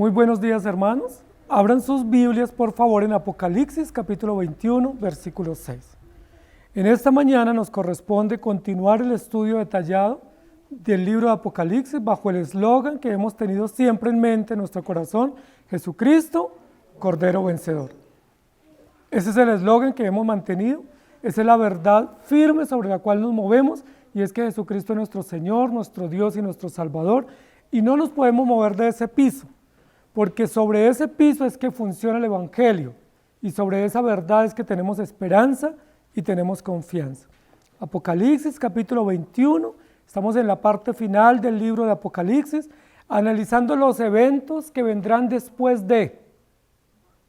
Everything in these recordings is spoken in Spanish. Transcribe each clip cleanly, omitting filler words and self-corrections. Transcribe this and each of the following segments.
Muy buenos días, hermanos. Abran sus Biblias, por favor, en Apocalipsis, capítulo 21, versículo 6. En esta mañana nos corresponde continuar el estudio detallado del libro de Apocalipsis bajo el eslogan que hemos tenido siempre en mente en nuestro corazón: Jesucristo, Cordero Vencedor. Ese es el eslogan que hemos mantenido, esa es la verdad firme sobre la cual nos movemos, y es que Jesucristo es nuestro Señor, nuestro Dios y nuestro Salvador, y no nos podemos mover de ese piso, porque sobre ese piso es que funciona el Evangelio, y sobre esa verdad es que tenemos esperanza y tenemos confianza. Apocalipsis capítulo 21, estamos en la parte final del libro de Apocalipsis, analizando los eventos que vendrán después de,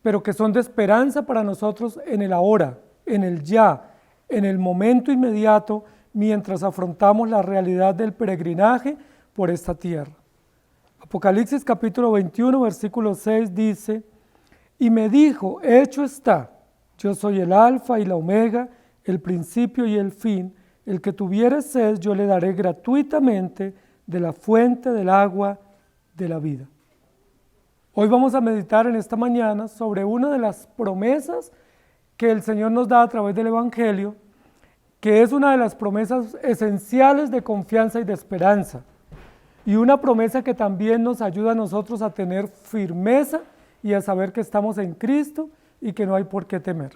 pero que son de esperanza para nosotros en el ahora, en el ya, en el momento inmediato, mientras afrontamos la realidad del peregrinaje por esta tierra. Apocalipsis capítulo 21, versículo 6 dice: y me dijo, hecho está, yo soy el alfa y la omega, el principio y el fin, el que tuviere sed yo le daré gratuitamente de la fuente del agua de la vida. Hoy vamos a meditar en esta mañana sobre una de las promesas que el Señor nos da a través del Evangelio, que es una de las promesas esenciales de confianza y de esperanza, y una promesa que también nos ayuda a nosotros a tener firmeza y a saber que estamos en Cristo y que no hay por qué temer.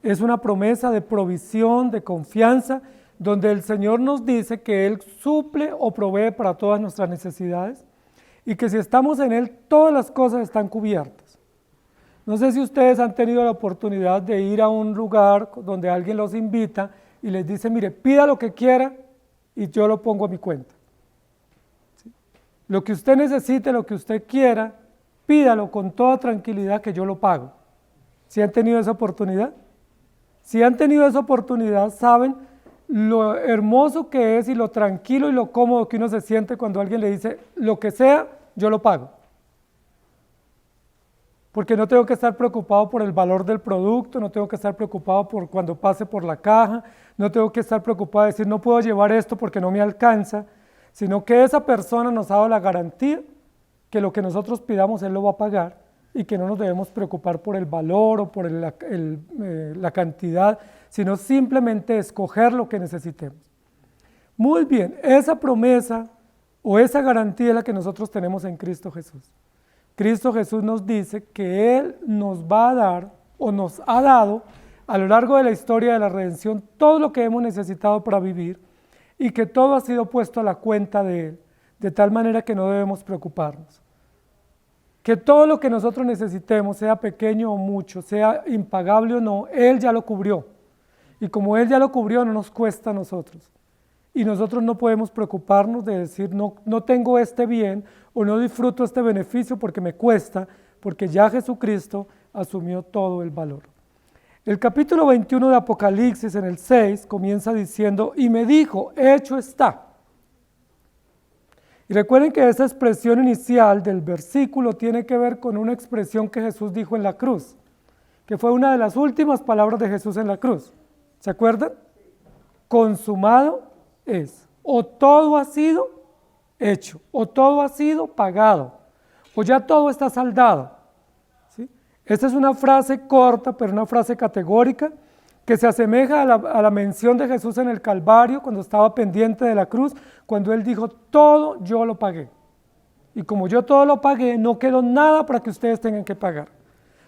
Es una promesa de provisión, de confianza, donde el Señor nos dice que Él suple o provee para todas nuestras necesidades y que si estamos en Él, todas las cosas están cubiertas. No sé si ustedes han tenido la oportunidad de ir a un lugar donde alguien los invita y les dice: mire, pida lo que quiera y yo lo pongo a mi cuenta. ¿Sí? Lo que usted necesite, lo que usted quiera, pídalo con toda tranquilidad que yo lo pago. ¿Sí han tenido esa oportunidad? Si han tenido esa oportunidad, saben lo hermoso que es y lo tranquilo y lo cómodo que uno se siente cuando alguien le dice: lo que sea, yo lo pago. Porque no tengo que estar preocupado por el valor del producto, no tengo que estar preocupado por cuando pase por la caja, no tengo que estar preocupado de decir: no puedo llevar esto porque no me alcanza, sino que esa persona nos ha dado la garantía que lo que nosotros pidamos Él lo va a pagar y que no nos debemos preocupar por el valor o por la cantidad, sino simplemente escoger lo que necesitemos. Muy bien, esa promesa o esa garantía es la que nosotros tenemos en Cristo Jesús. Cristo Jesús nos dice que Él nos va a dar o nos ha dado a lo largo de la historia de la redención todo lo que hemos necesitado para vivir y que todo ha sido puesto a la cuenta de Él, de tal manera que no debemos preocuparnos. Que todo lo que nosotros necesitemos, sea pequeño o mucho, sea impagable o no, Él ya lo cubrió. Y como Él ya lo cubrió, no nos cuesta a nosotros. Y nosotros no podemos preocuparnos de decir: no tengo este bien o no disfruto este beneficio porque me cuesta, porque ya Jesucristo asumió todo el valor. El capítulo 21 de Apocalipsis, en el 6, comienza diciendo: y me dijo, hecho está. Y recuerden que esa expresión inicial del versículo tiene que ver con una expresión que Jesús dijo en la cruz, que fue una de las últimas palabras de Jesús en la cruz. ¿Se acuerdan? Consumado es. O todo ha sido hecho, o todo ha sido pagado, o ya todo está saldado. ¿Sí? Esta es una frase corta, pero una frase categórica, que se asemeja a la mención de Jesús en el Calvario, cuando estaba pendiente de la cruz, cuando Él dijo: todo yo lo pagué. Y como yo todo lo pagué, no quedó nada para que ustedes tengan que pagar.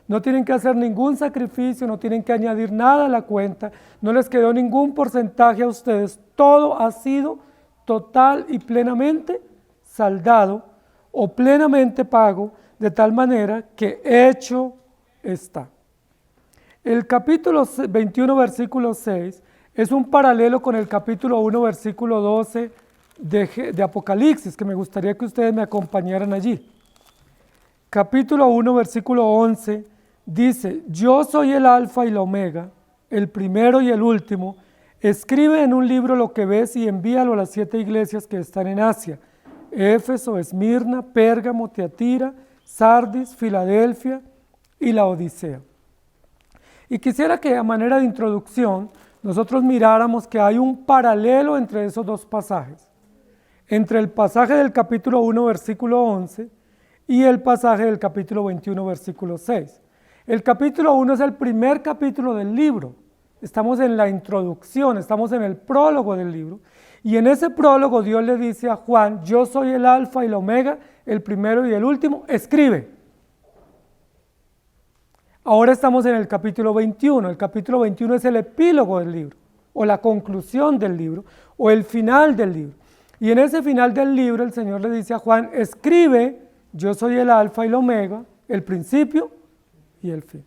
No tienen que hacer ningún sacrificio, no tienen que añadir nada a la cuenta, no les quedó ningún porcentaje a ustedes. Todo ha sido total y plenamente saldado o plenamente pago, de tal manera que hecho está. El capítulo 21, versículo 6, es un paralelo con el capítulo 1, versículo 12 de Apocalipsis, que me gustaría que ustedes me acompañaran allí. Capítulo 1, versículo 11, dice: yo soy el alfa y la omega, el primero y el último. Escribe en un libro lo que ves y envíalo a las 7 iglesias que están en Asia: Éfeso, Esmirna, Pérgamo, Tiatira, Sardis, Filadelfia y la Odisea. Y quisiera que, a manera de introducción, nosotros miráramos que hay un paralelo entre esos dos pasajes. Entre el pasaje del capítulo 1, versículo 11, y el pasaje del capítulo 21, versículo 6. El capítulo 1 es el primer capítulo del libro. Estamos en la introducción, estamos en el prólogo del libro. Y en ese prólogo Dios le dice a Juan, yo soy el alfa y el omega, el primero y el último, escribe. Ahora estamos en el capítulo 21. El capítulo 21 es el epílogo del libro, o la conclusión del libro, o el final del libro. Y en ese final del libro el Señor le dice a Juan, escribe, yo soy el alfa y el omega, el principio y el fin.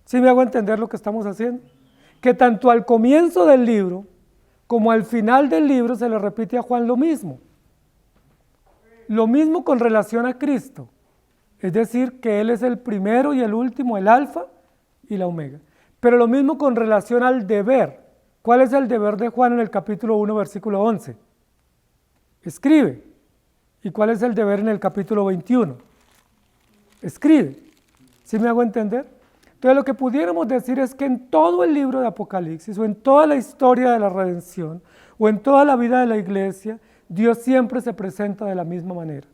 ¿Sí me hago entender lo que estamos haciendo? Que tanto al comienzo del libro como al final del libro se le repite a Juan lo mismo. Lo mismo con relación a Cristo. Es decir, que Él es el primero y el último, el alfa y la omega. Pero lo mismo con relación al deber. ¿Cuál es el deber de Juan en el capítulo 1, versículo 11? Escribe. ¿Y cuál es el deber en el capítulo 21? Escribe. ¿Sí me hago entender? Entonces lo que pudiéramos decir es que en todo el libro de Apocalipsis, o en toda la historia de la redención, o en toda la vida de la iglesia, Dios siempre se presenta de la misma manera.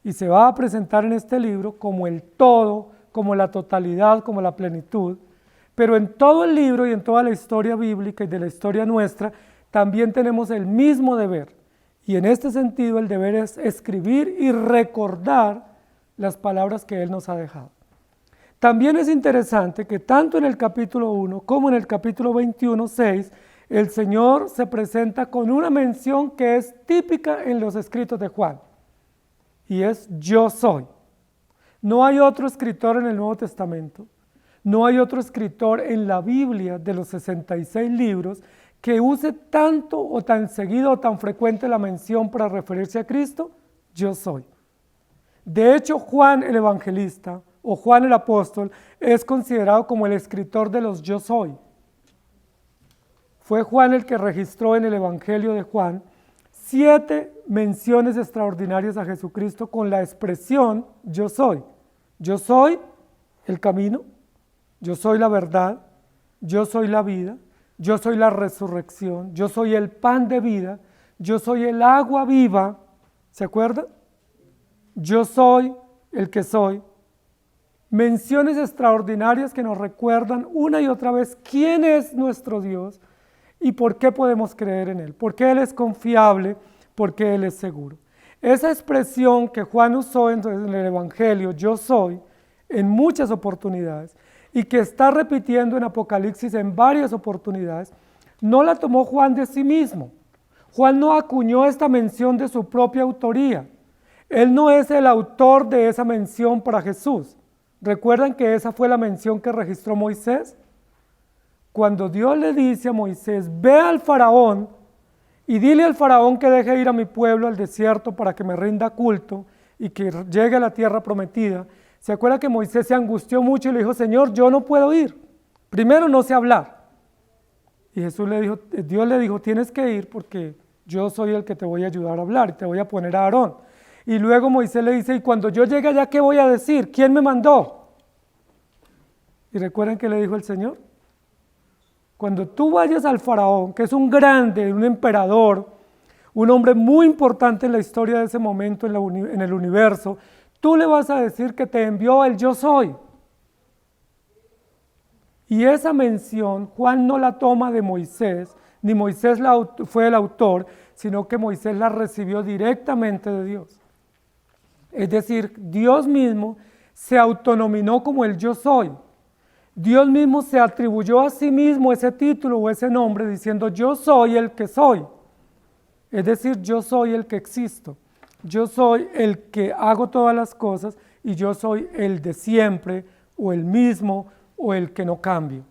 Y se va a presentar en este libro como el todo, como la totalidad, como la plenitud. Pero en todo el libro y en toda la historia bíblica y de la historia nuestra, también tenemos el mismo deber. Y en este sentido el deber es escribir y recordar las palabras que Él nos ha dejado. También es interesante que tanto en el capítulo 1 como en el capítulo 21, 6, el Señor se presenta con una mención que es típica en los escritos de Juan. Y es yo soy. No hay otro escritor en el Nuevo Testamento, no hay otro escritor en la Biblia de los 66 libros que use tanto o tan seguido o tan frecuente la mención para referirse a Cristo, yo soy. De hecho, Juan el evangelista o Juan el apóstol es considerado como el escritor de los yo soy. Fue Juan el que registró en el Evangelio de Juan 7 menciones extraordinarias a Jesucristo con la expresión yo soy. Yo soy el camino, yo soy la verdad, yo soy la vida, yo soy la resurrección, yo soy el pan de vida, yo soy el agua viva, ¿se acuerdan? Yo soy el que soy. Menciones extraordinarias que nos recuerdan una y otra vez quién es nuestro Dios y por qué podemos creer en Él, porque Él es confiable, porque Él es seguro. Esa expresión que Juan usó en el Evangelio, yo soy, en muchas oportunidades, y que está repitiendo en Apocalipsis en varias oportunidades, no la tomó Juan de sí mismo. Juan no acuñó esta mención de su propia autoría. Él no es el autor de esa mención para Jesús. ¿Recuerdan que esa fue la mención que registró Moisés? Cuando Dios le dice a Moisés, ve al faraón y dile al faraón que deje ir a mi pueblo al desierto para que me rinda culto y que llegue a la tierra prometida. ¿Se acuerda que Moisés se angustió mucho y le dijo, Señor, yo no puedo ir? Primero no sé hablar. Y Dios le dijo, tienes que ir porque yo soy el que te voy a ayudar a hablar y te voy a poner a Aarón. Y luego Moisés le dice, y cuando yo llegue allá, ¿qué voy a decir? ¿Quién me mandó? ¿Y recuerdan qué le dijo el Señor? Cuando tú vayas al faraón, que es un grande, un emperador, un hombre muy importante en la historia de ese momento en el universo, tú le vas a decir que te envió el yo soy. Y esa mención Juan no la toma de Moisés, ni Moisés fue el autor, sino que Moisés la recibió directamente de Dios. Es decir, Dios mismo se autonominó como el yo soy. Dios mismo se atribuyó a sí mismo ese título o ese nombre diciendo yo soy el que soy. Es decir, yo soy el que existo. Yo soy el que hago todas las cosas y yo soy el de siempre o el mismo o el que no cambio.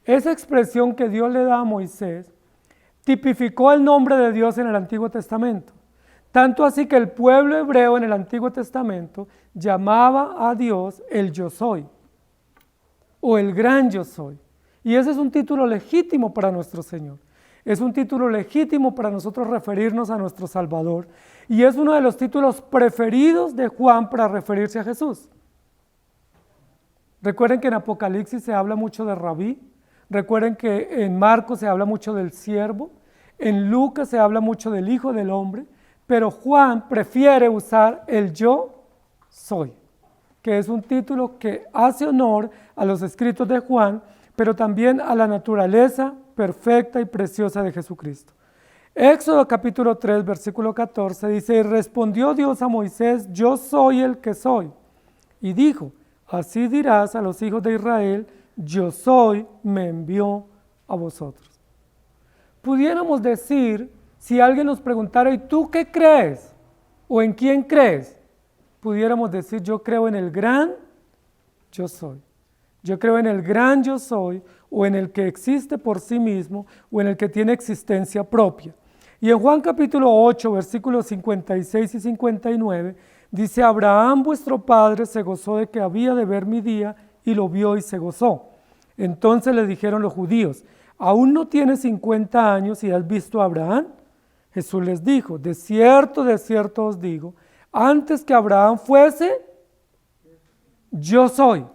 Esa expresión que Dios le da a Moisés tipificó el nombre de Dios en el Antiguo Testamento. Tanto así que el pueblo hebreo en el Antiguo Testamento llamaba a Dios el yo soy o el gran yo soy. Y ese es un título legítimo para nuestro Señor. Es un título legítimo para nosotros referirnos a nuestro Salvador. Y es uno de los títulos preferidos de Juan para referirse a Jesús. Recuerden que en Apocalipsis se habla mucho de Rabí. Recuerden que en Marcos se habla mucho del siervo. En Lucas se habla mucho del Hijo del Hombre. Pero Juan prefiere usar el yo soy. que es un título que hace honor a los escritos de Juan, pero también a la naturaleza perfecta y preciosa de Jesucristo. Éxodo capítulo 3, versículo 14 dice: y respondió Dios a Moisés: yo soy el que soy. Y dijo: así dirás a los hijos de Israel: yo soy, me envió a vosotros. Pudiéramos decir, si alguien nos preguntara: ¿y tú qué crees? ¿O en quién crees? Pudiéramos decir: yo creo en el gran yo soy. Yo creo en el gran yo soy, o en el que existe por sí mismo, o en el que tiene existencia propia. Y en Juan capítulo 8, versículos 56 y 59, dice: Abraham vuestro padre se gozó de que había de ver mi día, y lo vio y se gozó. Entonces le dijeron los judíos: ¿aún no tienes 50 años y has visto a Abraham? Jesús les dijo: de cierto os digo, antes que Abraham fuese, yo soy.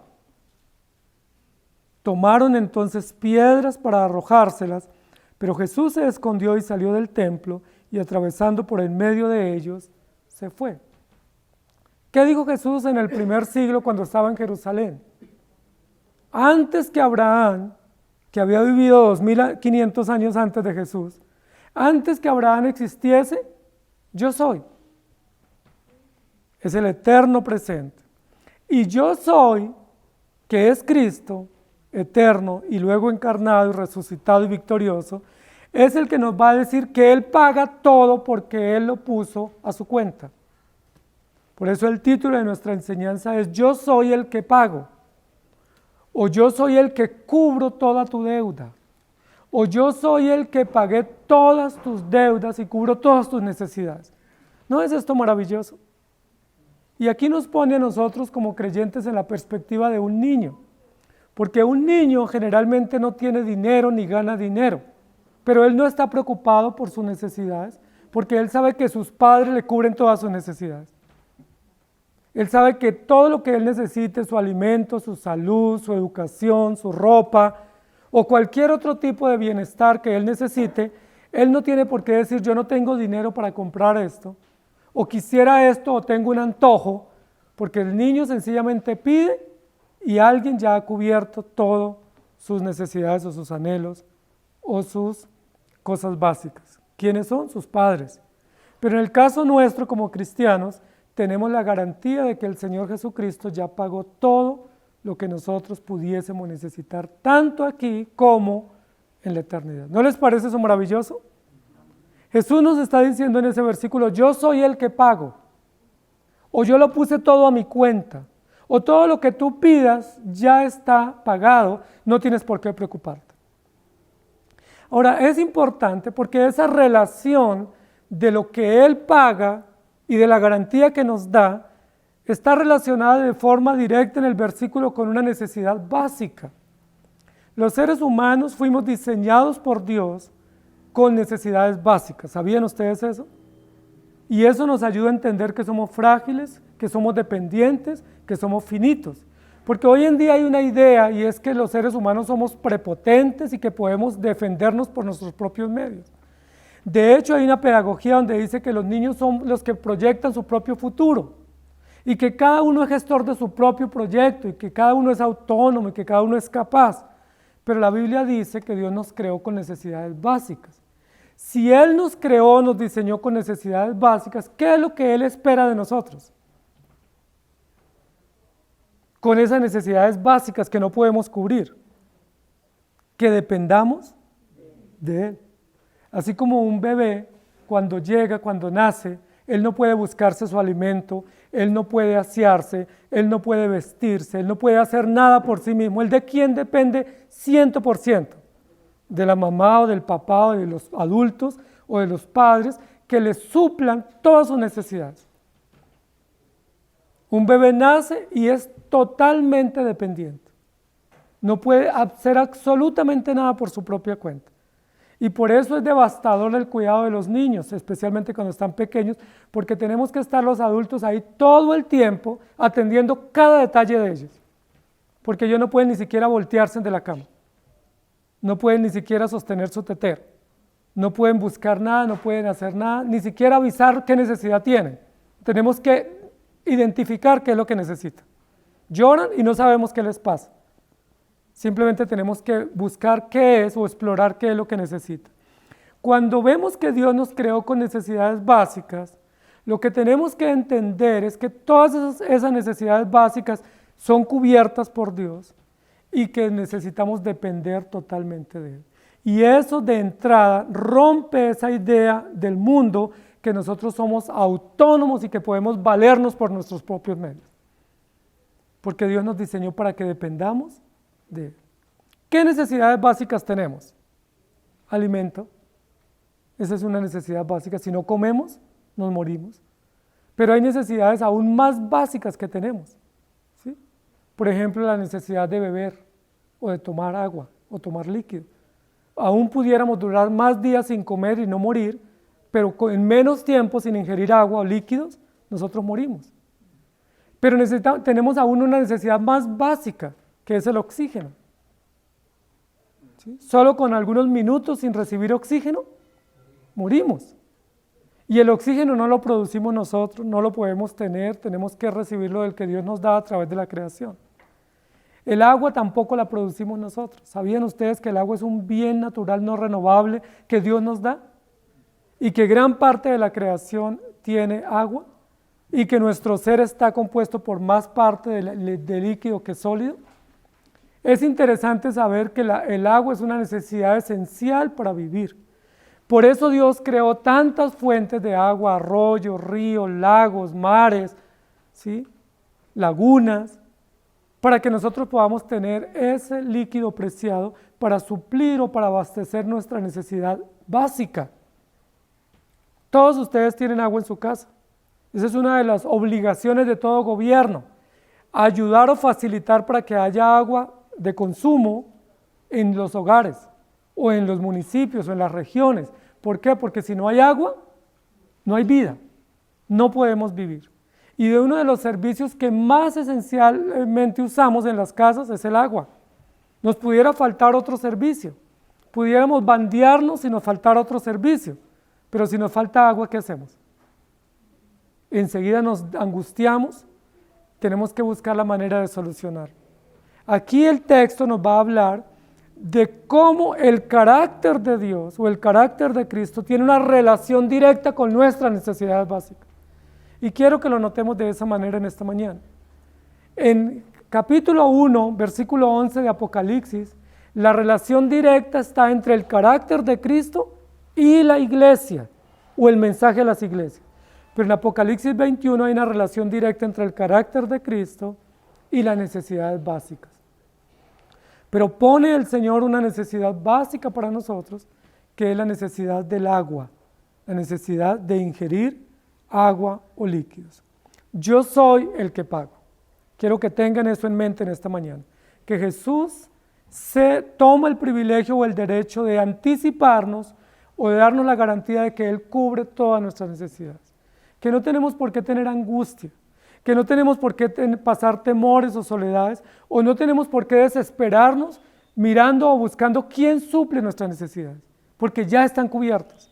Tomaron entonces piedras para arrojárselas, pero Jesús se escondió y salió del templo, y atravesando por en medio de ellos, se fue. ¿Qué dijo Jesús en el primer siglo cuando estaba en Jerusalén? Antes que Abraham, que había vivido 2500 años antes de Jesús, antes que Abraham existiese, yo soy. Es el eterno presente. Y yo soy, que es Cristo, eterno y luego encarnado y resucitado y victorioso, es el que nos va a decir que Él paga todo porque Él lo puso a su cuenta. Por eso el título de nuestra enseñanza es: yo soy el que pago, o yo soy el que cubro toda tu deuda, o yo soy el que pagué todas tus deudas y cubro todas tus necesidades. ¿No es esto maravilloso? Y aquí nos pone a nosotros como creyentes en la perspectiva de un niño, porque un niño generalmente no tiene dinero ni gana dinero, pero él no está preocupado por sus necesidades, porque él sabe que sus padres le cubren todas sus necesidades. Él sabe que todo lo que él necesite, su alimento, su salud, su educación, su ropa, o cualquier otro tipo de bienestar que él necesite, él no tiene por qué decir: yo no tengo dinero para comprar esto, o quisiera esto, o tengo un antojo, porque el niño sencillamente pide y alguien ya ha cubierto todas sus necesidades o sus anhelos o sus cosas básicas. ¿Quiénes son? Sus padres. Pero en el caso nuestro como cristianos, tenemos la garantía de que el Señor Jesucristo ya pagó todo lo que nosotros pudiésemos necesitar, tanto aquí como en la eternidad. ¿No les parece eso maravilloso? Jesús nos está diciendo en ese versículo: yo soy el que pago, o yo lo puse todo a mi cuenta, o todo lo que tú pidas ya está pagado, no tienes por qué preocuparte. Ahora, es importante porque esa relación de lo que Él paga y de la garantía que nos da está relacionada de forma directa en el versículo con una necesidad básica. Los seres humanos fuimos diseñados por Dios con necesidades básicas. ¿Sabían ustedes eso? Y eso nos ayuda a entender que somos frágiles, que somos dependientes, que somos finitos. Porque hoy en día hay una idea, y es que los seres humanos somos prepotentes y que podemos defendernos por nuestros propios medios. De hecho, hay una pedagogía donde dice que los niños son los que proyectan su propio futuro y que cada uno es gestor de su propio proyecto y que cada uno es autónomo y que cada uno es capaz. Pero la Biblia dice que Dios nos creó con necesidades básicas. Si Él nos creó, nos diseñó con necesidades básicas, ¿qué es lo que Él espera de nosotros? Con esas necesidades básicas que no podemos cubrir, que dependamos de Él. Así como un bebé, cuando llega, cuando nace, él no puede buscarse su alimento, él no puede asearse, él no puede vestirse, él no puede hacer nada por sí mismo. ¿Él de quién depende 100%? De la mamá o del papá o de los adultos o de los padres que le suplan todas sus necesidades. Un bebé nace y es totalmente dependiente. No puede hacer absolutamente nada por su propia cuenta. Y por eso es devastador el cuidado de los niños, especialmente cuando están pequeños, porque tenemos que estar los adultos ahí todo el tiempo atendiendo cada detalle de ellos. Porque ellos no pueden ni siquiera voltearse de la cama. No pueden ni siquiera sostener su tetero. No pueden buscar nada, no pueden hacer nada, ni siquiera avisar qué necesidad tienen. Tenemos que identificar qué es lo que necesitan. Lloran y no sabemos qué les pasa. Simplemente tenemos que buscar qué es o explorar qué es lo que necesitan. Cuando vemos que Dios nos creó con necesidades básicas, lo que tenemos que entender es que todas esas necesidades básicas son cubiertas por Dios y que necesitamos depender totalmente de Él. Y eso de entrada rompe esa idea del mundo que nosotros somos autónomos y que podemos valernos por nuestros propios medios. Porque Dios nos diseñó para que dependamos de Él. ¿Qué necesidades básicas tenemos? Alimento. Esa es una necesidad básica. Si no comemos, nos morimos. Pero hay necesidades aún más básicas que tenemos, ¿sí? Por ejemplo, la necesidad de beber o de tomar agua o tomar líquido. Aún pudiéramos durar más días sin comer y no morir, pero en menos tiempo sin ingerir agua o líquidos, nosotros morimos. Pero tenemos aún una necesidad más básica, que es el oxígeno. ¿Sí? Solo con algunos minutos sin recibir oxígeno, morimos. Y el oxígeno no lo producimos nosotros, no lo podemos tener, tenemos que recibirlo del que Dios nos da a través de la creación. El agua tampoco la producimos nosotros. ¿Sabían ustedes que el agua es un bien natural no renovable que Dios nos da? Y que gran parte de la creación tiene agua y que nuestro ser está compuesto por más parte de líquido que sólido. Es interesante saber que el agua es una necesidad esencial para vivir. Por eso Dios creó tantas fuentes de agua, arroyos, ríos, lagos, mares, ¿sí? Lagunas, para que nosotros podamos tener ese líquido preciado para suplir o para abastecer nuestra necesidad básica. Todos ustedes tienen agua en su casa. Esa es una de las obligaciones de todo gobierno, ayudar o facilitar para que haya agua de consumo en los hogares o en los municipios o en las regiones. ¿Por qué? Porque si no hay agua, no hay vida, no podemos vivir. Y de uno de los servicios que más esencialmente usamos en las casas es el agua. Nos pudiera faltar otro servicio, pudiéramos bandearnos si nos faltara otro servicio, pero si nos falta agua, ¿qué hacemos? Enseguida nos angustiamos, tenemos que buscar la manera de solucionar. Aquí el texto nos va a hablar de cómo el carácter de Dios o el carácter de Cristo tiene una relación directa con nuestras necesidades básicas. Y quiero que lo notemos de esa manera en esta mañana. En capítulo 1, versículo 11 de Apocalipsis, la relación directa está entre el carácter de Cristo y la iglesia, o el mensaje a las iglesias. Pero en Apocalipsis 21 hay una relación directa entre el carácter de Cristo y las necesidades básicas. Pero pone el Señor una necesidad básica para nosotros, que es la necesidad del agua, la necesidad de ingerir agua o líquidos. Yo soy el que pago. Quiero que tengan eso en mente en esta mañana, que Jesús se toma el privilegio o el derecho de anticiparnos o de darnos la garantía de que Él cubre todas nuestras necesidades, que no tenemos por qué tener angustia, que no tenemos por qué pasar temores o soledades, o no tenemos por qué desesperarnos mirando o buscando quién suple nuestras necesidades, porque ya están cubiertas,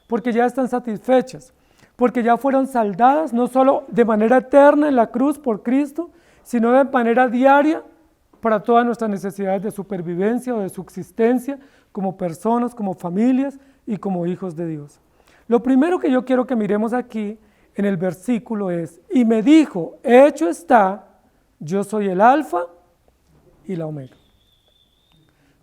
porque ya están satisfechas, porque ya fueron saldadas, no solo de manera eterna en la cruz por Cristo, sino de manera diaria para todas nuestras necesidades de supervivencia o de subsistencia, como personas, como familias y como hijos de Dios. Lo primero que yo quiero que miremos aquí en el versículo es, y me dijo, hecho está, yo soy el alfa y la omega.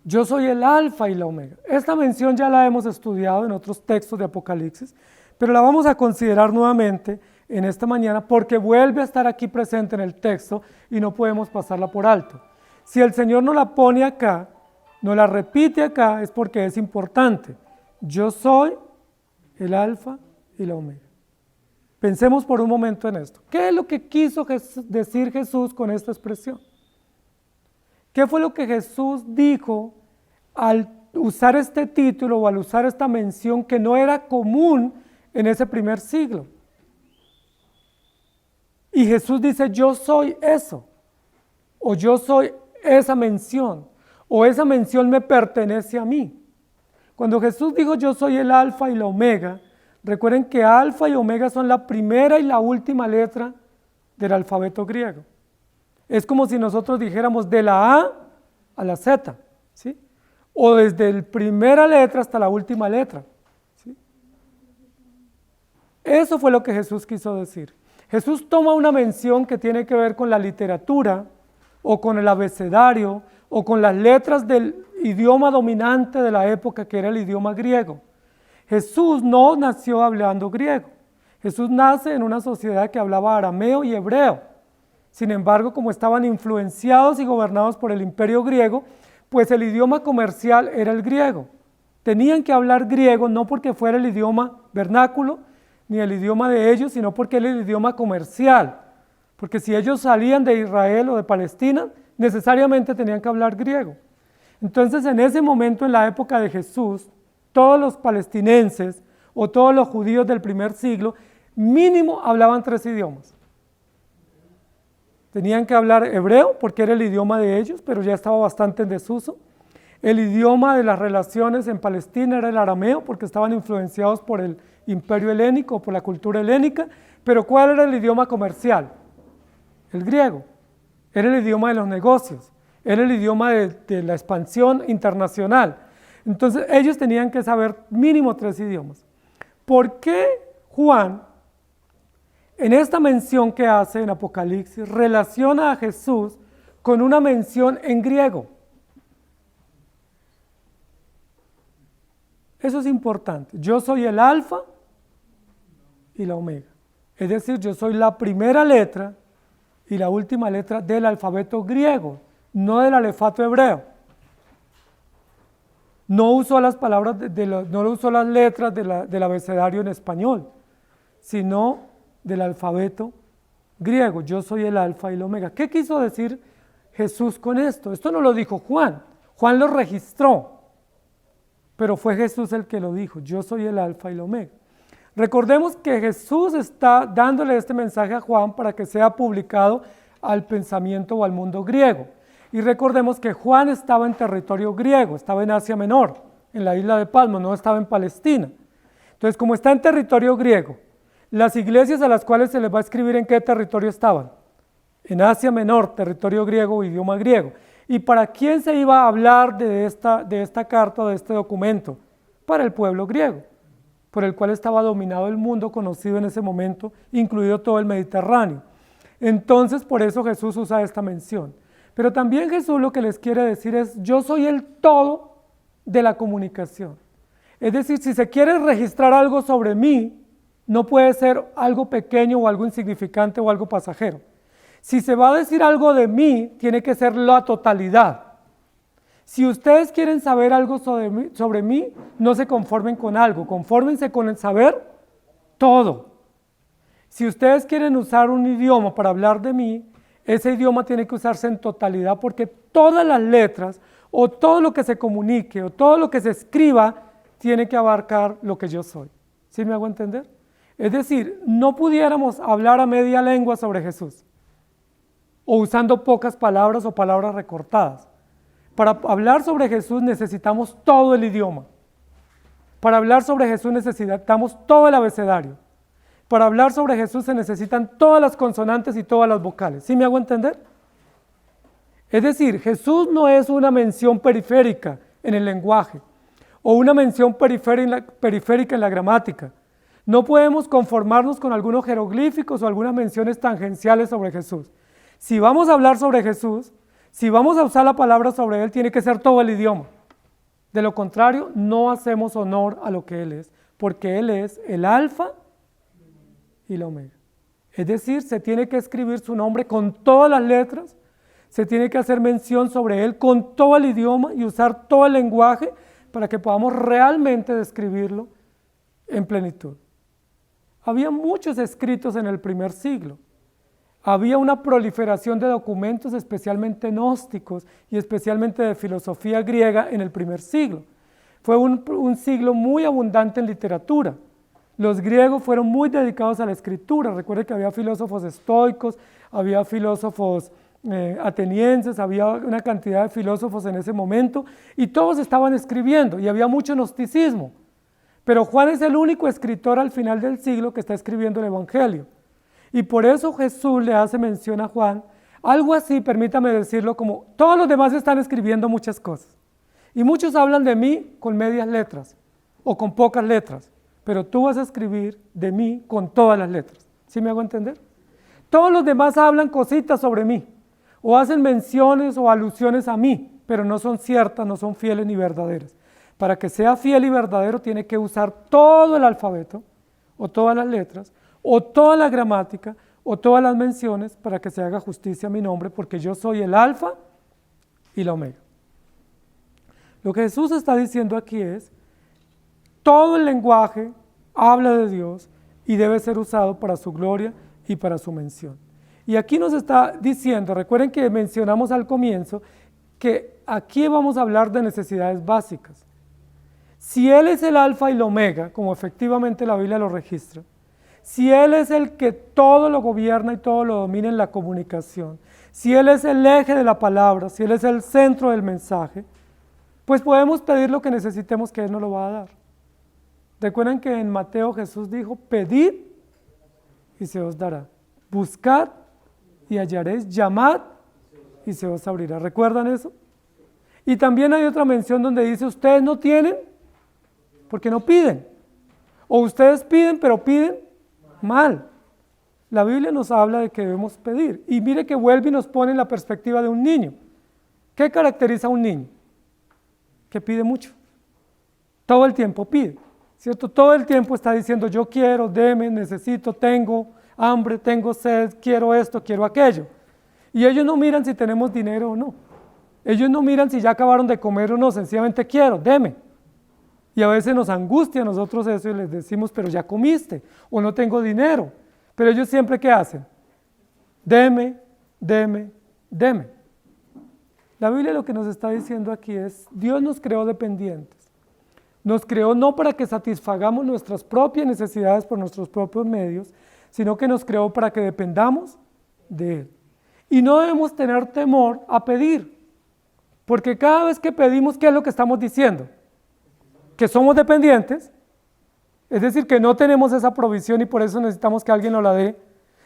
Yo soy el alfa y la omega. Esta mención ya la hemos estudiado en otros textos de Apocalipsis, pero la vamos a considerar nuevamente en esta mañana porque vuelve a estar aquí presente en el texto y no podemos pasarla por alto. Si el Señor no la pone acá, no la repite acá, es porque es importante. Yo soy el alfa y la omega. Pensemos por un momento en esto. ¿Qué es lo que quiso decir Jesús con esta expresión? ¿Qué fue lo que Jesús dijo al usar este título o al usar esta mención que no era común en ese primer siglo? Y Jesús dice, yo soy eso, o yo soy esa mención, o esa mención me pertenece a mí. Cuando Jesús dijo, yo soy el alfa y la omega, recuerden que alfa y omega son la primera y la última letra del alfabeto griego. Es como si nosotros dijéramos de la A a la Z, ¿sí? O desde la primera letra hasta la última letra, ¿sí? Eso fue lo que Jesús quiso decir. Jesús toma una mención que tiene que ver con la literatura, o con el abecedario, o con las letras del idioma dominante de la época, que era el idioma griego. Jesús no nació hablando griego. Jesús nace en una sociedad que hablaba arameo y hebreo. Sin embargo, como estaban influenciados y gobernados por el imperio griego, pues el idioma comercial era el griego. Tenían que hablar griego no porque fuera el idioma vernáculo, ni el idioma de ellos, sino porque era el idioma comercial. Porque si ellos salían de Israel o de Palestina, necesariamente tenían que hablar griego. Entonces, en ese momento, en la época de Jesús, todos los palestinenses o todos los judíos del primer siglo, mínimo hablaban 3 idiomas. Tenían que hablar hebreo, porque era el idioma de ellos, pero ya estaba bastante en desuso. El idioma de las relaciones en Palestina era el arameo, porque estaban influenciados por el imperio helénico, por la cultura helénica. Pero ¿cuál era el idioma comercial? El griego. Era el idioma de los negocios, era el idioma de la expansión internacional. Entonces ellos tenían que saber mínimo 3 idiomas. ¿Por qué Juan, en esta mención que hace en Apocalipsis, relaciona a Jesús con una mención en griego? Eso es importante. Yo soy el alfa y la omega. Es decir, yo soy la primera letra y la última letra del alfabeto griego, no del alefato hebreo. No usó las palabras, no usó las letras del abecedario en español, sino del alfabeto griego. Yo soy el alfa y el omega. ¿Qué quiso decir Jesús con esto? Esto no lo dijo Juan. Juan lo registró, pero fue Jesús el que lo dijo. Yo soy el alfa y el omega. Recordemos que Jesús está dándole este mensaje a Juan para que sea publicado al pensamiento o al mundo griego. Y recordemos que Juan estaba en territorio griego, estaba en Asia Menor, en la isla de Patmos, no estaba en Palestina. Entonces, como está en territorio griego, las iglesias a las cuales se les va a escribir en qué territorio estaban. En Asia Menor, territorio griego o idioma griego. ¿Y para quién se iba a hablar de esta carta, de este documento? Para el pueblo griego, por el cual estaba dominado el mundo conocido en ese momento, incluido todo el Mediterráneo. Entonces, por eso Jesús usa esta mención. Pero también Jesús lo que les quiere decir es, yo soy el todo de la comunicación. Es decir, si se quiere registrar algo sobre mí, no puede ser algo pequeño o algo insignificante o algo pasajero. Si se va a decir algo de mí, tiene que ser la totalidad. Si ustedes quieren saber algo sobre mí, no se conformen con algo, confórmense con el saber todo. Si ustedes quieren usar un idioma para hablar de mí, ese idioma tiene que usarse en totalidad, porque todas las letras o todo lo que se comunique o todo lo que se escriba tiene que abarcar lo que yo soy. ¿Sí me hago entender? Es decir, no pudiéramos hablar a media lengua sobre Jesús o usando pocas palabras o palabras recortadas. Para hablar sobre Jesús necesitamos todo el idioma. Para hablar sobre Jesús necesitamos todo el abecedario. Para hablar sobre Jesús se necesitan todas las consonantes y todas las vocales. ¿Sí me hago entender? Es decir, Jesús no es una mención periférica en el lenguaje o una mención periférica en la gramática. No podemos conformarnos con algunos jeroglíficos o algunas menciones tangenciales sobre Jesús. Si vamos a hablar sobre Jesús, si vamos a usar la palabra sobre Él, tiene que ser todo el idioma. De lo contrario, no hacemos honor a lo que Él es, porque Él es el alfa y la omega. Es decir, se tiene que escribir su nombre con todas las letras, se tiene que hacer mención sobre Él con todo el idioma y usar todo el lenguaje para que podamos realmente describirlo en plenitud. Había muchos escritos en el primer siglo. Había una proliferación de documentos, especialmente gnósticos y especialmente de filosofía griega en el primer siglo. Fue un siglo muy abundante en literatura. Los griegos fueron muy dedicados a la escritura. Recuerden que había filósofos estoicos, había filósofos atenienses, había una cantidad de filósofos en ese momento y todos estaban escribiendo y había mucho gnosticismo. Pero Juan es el único escritor al final del siglo que está escribiendo el Evangelio. Y por eso Jesús le hace mención a Juan, Algo así, permítame decirlo, como todos los demás están escribiendo muchas cosas. Y muchos hablan de mí con medias letras o con pocas letras, pero tú vas a escribir de mí con todas las letras. ¿Sí me hago entender? Todos los demás hablan cositas sobre mí, o hacen menciones o alusiones a mí, pero no son ciertas, no son fieles ni verdaderas. Para que sea fiel y verdadero tiene que usar todo el alfabeto, o todas las letras, o toda la gramática, o todas las menciones para que se haga justicia a mi nombre, porque yo soy el alfa y la omega. Lo que Jesús está diciendo aquí es, todo el lenguaje habla de Dios y debe ser usado para su gloria y para su mención. Y aquí nos está diciendo, recuerden que mencionamos al comienzo, que aquí vamos a hablar de necesidades básicas. Si Él es el alfa y la omega, como efectivamente la Biblia lo registra, si Él es el que todo lo gobierna y todo lo domina en la comunicación, si Él es el eje de la palabra, si Él es el centro del mensaje, pues podemos pedir lo que necesitemos que Él nos lo va a dar. Recuerden que en Mateo Jesús dijo, pedid y se os dará, buscad y hallaréis, llamad y se os abrirá. ¿Recuerdan eso? Y también hay otra mención donde dice, ustedes no tienen porque no piden, o ustedes piden pero piden mal. La Biblia nos habla de que debemos pedir, y mire que vuelve y nos pone en la perspectiva de un niño. ¿Qué caracteriza a un niño? Que pide mucho, todo el tiempo pide, ¿cierto? Todo el tiempo está diciendo, yo quiero, deme, necesito, tengo hambre, tengo sed, quiero esto, quiero aquello. Y ellos no miran si tenemos dinero o no, ellos no miran si ya acabaron de comer o no, sencillamente quiero, deme. Y a veces nos angustia a nosotros eso y les decimos, pero ya comiste, o no tengo dinero. Pero ellos siempre, ¿qué hacen? Deme, deme, deme. La Biblia lo que nos está diciendo aquí es, Dios nos creó dependientes. Nos creó no para que satisfagamos nuestras propias necesidades por nuestros propios medios, sino que nos creó para que dependamos de Él. Y no debemos tener temor a pedir, porque cada vez que pedimos, ¿qué es lo que estamos diciendo? Que somos dependientes, es decir, que no tenemos esa provisión y por eso necesitamos que alguien nos la dé,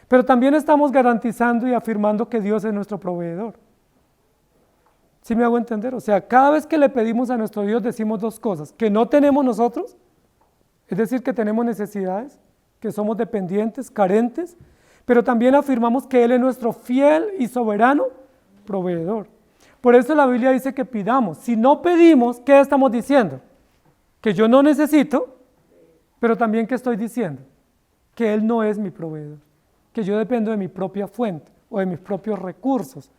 pero también estamos garantizando y afirmando que Dios es nuestro proveedor. ¿Sí me hago entender? O sea, cada vez que le pedimos a nuestro Dios decimos dos cosas, que no tenemos nosotros, es decir, que tenemos necesidades, que somos dependientes, carentes, pero también afirmamos que Él es nuestro fiel y soberano proveedor. Por eso la Biblia dice que pidamos. Si no pedimos, ¿qué estamos diciendo? Que yo no necesito, pero también que estoy diciendo que Él no es mi proveedor, que yo dependo de mi propia fuente o de mis propios recursos.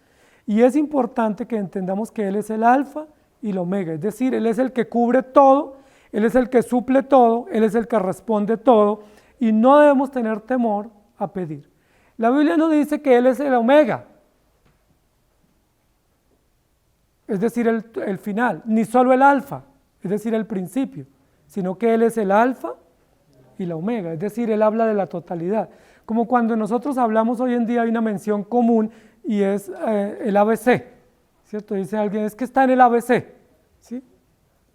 Y es importante que entendamos que Él es el alfa y el omega, es decir, Él es el que cubre todo, Él es el que suple todo, Él es el que responde todo, y no debemos tener temor a pedir. La Biblia no dice que Él es el omega, es decir, el final, ni solo el alfa, es decir, el principio, sino que Él es el alfa y la omega, es decir, Él habla de la totalidad. Como cuando nosotros hablamos hoy en día hay una mención común y es el ABC, ¿cierto? Dice alguien, es que está en el ABC, ¿sí?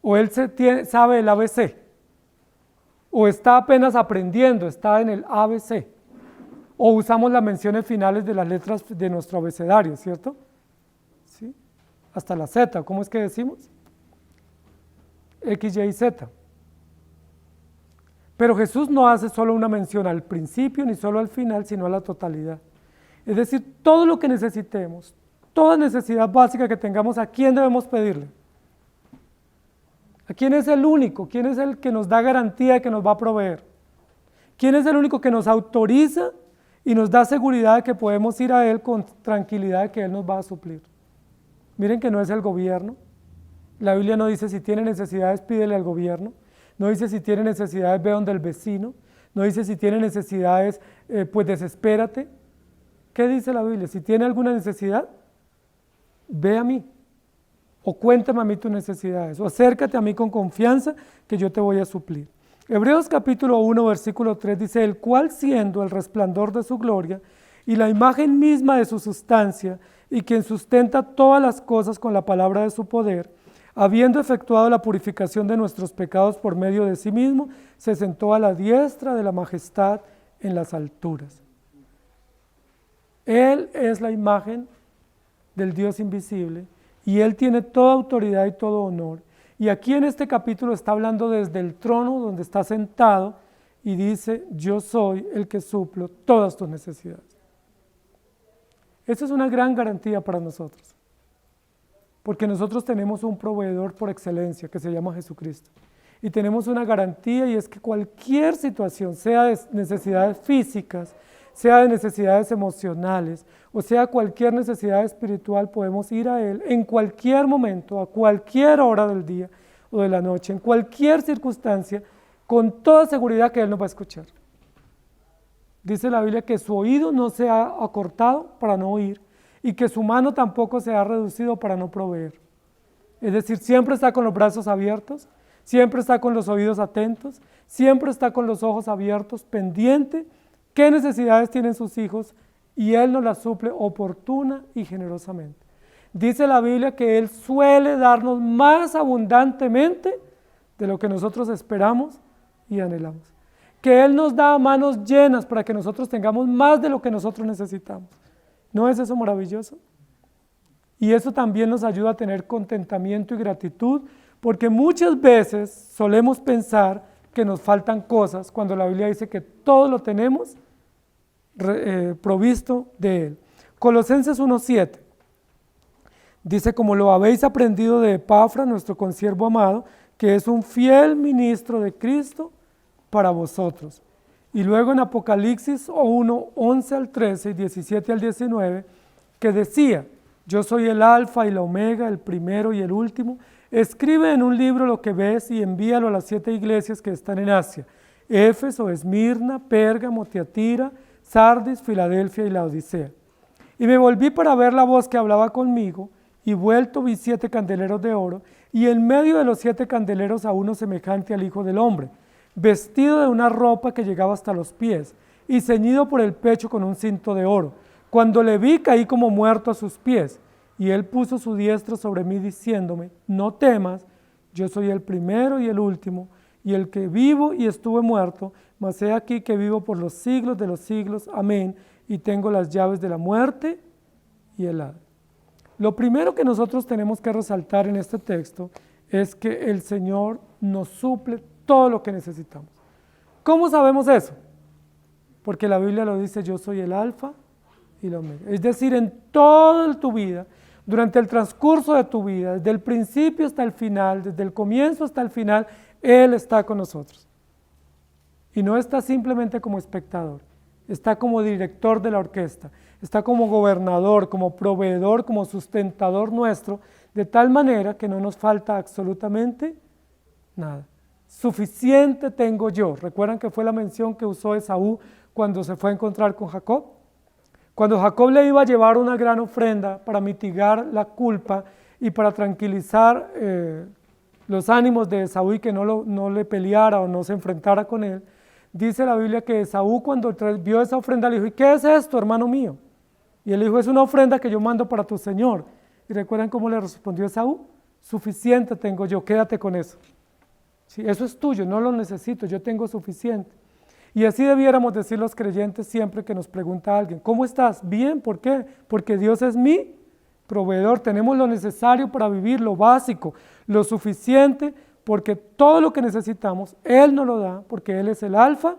O él sabe el ABC, o está apenas aprendiendo, está en el ABC, o usamos las menciones finales de las letras de nuestro abecedario, ¿cierto? ¿Sí? Hasta la Z, ¿cómo es que decimos? X, Y, Z. Pero Jesús no hace solo una mención al principio ni solo al final, sino a la totalidad. Es decir, todo lo que necesitemos, toda necesidad básica que tengamos, ¿a quién debemos pedirle? ¿A quién es el único? ¿Quién es el que nos da garantía de que nos va a proveer? ¿Quién es el único que nos autoriza y nos da seguridad de que podemos ir a Él con tranquilidad de que Él nos va a suplir? Miren que no es el gobierno. La Biblia no dice si tiene necesidades pídele al gobierno, no dice si tiene necesidades ve donde el vecino, no dice si tiene necesidades pues desespérate. ¿Qué dice la Biblia? Si tiene alguna necesidad, ve a mí, o cuéntame a mí tus necesidades, o acércate a mí con confianza que yo te voy a suplir. Hebreos capítulo 1 versículo 3 dice, el cual siendo el resplandor de su gloria y la imagen misma de su sustancia, y quien sustenta todas las cosas con la palabra de su poder, habiendo efectuado la purificación de nuestros pecados por medio de sí mismo, se sentó a la diestra de la majestad en las alturas. Él es la imagen del Dios invisible, y Él tiene toda autoridad y todo honor. Y aquí en este capítulo está hablando desde el trono donde está sentado y dice, yo soy el que suplo todas tus necesidades. Esa es una gran garantía para nosotros, porque nosotros tenemos un proveedor por excelencia que se llama Jesucristo. Y tenemos una garantía, y es que cualquier situación, sea de necesidades físicas, sea de necesidades emocionales, o sea cualquier necesidad espiritual, podemos ir a Él en cualquier momento, a cualquier hora del día o de la noche, en cualquier circunstancia, con toda seguridad que Él nos va a escuchar. Dice la Biblia que su oído no se ha acortado para no oír, y que su mano tampoco se ha reducido para no proveer. Es decir, siempre está con los brazos abiertos, siempre está con los oídos atentos, siempre está con los ojos abiertos, pendiente, qué necesidades tienen sus hijos, y Él nos las suple oportuna y generosamente. Dice la Biblia que Él suele darnos más abundantemente de lo que nosotros esperamos y anhelamos. Que Él nos da manos llenas para que nosotros tengamos más de lo que nosotros necesitamos. ¿No es eso maravilloso? Y eso también nos ayuda a tener contentamiento y gratitud, porque muchas veces solemos pensar que nos faltan cosas cuando la Biblia dice que todo lo tenemos provisto de Él. Colosenses 1:7 dice, como lo habéis aprendido de Epafra, nuestro consiervo amado, que es un fiel ministro de Cristo para vosotros. Y luego en Apocalipsis 1, 11 al 13 y 17 al 19, que decía, yo soy el alfa y la omega, el primero y el último. Escribe en un libro lo que ves y envíalo a las 7 iglesias que están en Asia, Éfeso, Esmirna, Pérgamo, Tiatira, Sardis, Filadelfia y Laodicea. Y me volví para ver la voz que hablaba conmigo, y vuelto vi 7 candeleros de oro, y en medio de los 7 candeleros a uno semejante al Hijo del Hombre, vestido de una ropa que llegaba hasta los pies, y ceñido por el pecho con un cinto de oro. Cuando le vi, caí como muerto a sus pies, y Él puso su diestra sobre mí, diciéndome, no temas, yo soy el primero y el último, y el que vivo y estuve muerto, mas he aquí que vivo por los siglos de los siglos, amén, y tengo las llaves de la muerte y el Hades. Lo primero que nosotros tenemos que resaltar en este texto es que el Señor nos suple todo lo que necesitamos. ¿Cómo sabemos eso? Porque la Biblia lo dice, yo soy el alfa y la omega. Es decir, en toda tu vida, durante el transcurso de tu vida, desde el principio hasta el final, desde el comienzo hasta el final, Él está con nosotros. Y no está simplemente como espectador, está como director de la orquesta, está como gobernador, como proveedor, como sustentador nuestro, de tal manera que no nos falta absolutamente nada. Suficiente tengo yo. ¿Recuerdan que fue la mención que usó Esaú cuando se fue a encontrar con Jacob? Cuando Jacob le iba a llevar una gran ofrenda para mitigar la culpa y para tranquilizar los ánimos de Esaú y que no le peleara o no se enfrentara con él, dice la Biblia que Esaú cuando vio esa ofrenda le dijo, ¿y qué es esto, hermano mío? Y él dijo, es una ofrenda que yo mando para tu Señor. ¿Y recuerdan cómo le respondió Esaú? Suficiente tengo yo, quédate con eso. Sí, eso es tuyo, no lo necesito, yo tengo suficiente. Y así debiéramos decir los creyentes siempre que nos pregunta alguien, ¿cómo estás? Bien, ¿por qué? Porque Dios es mi proveedor, tenemos lo necesario para vivir, lo básico, lo suficiente, porque todo lo que necesitamos, Él nos lo da, porque Él es el alfa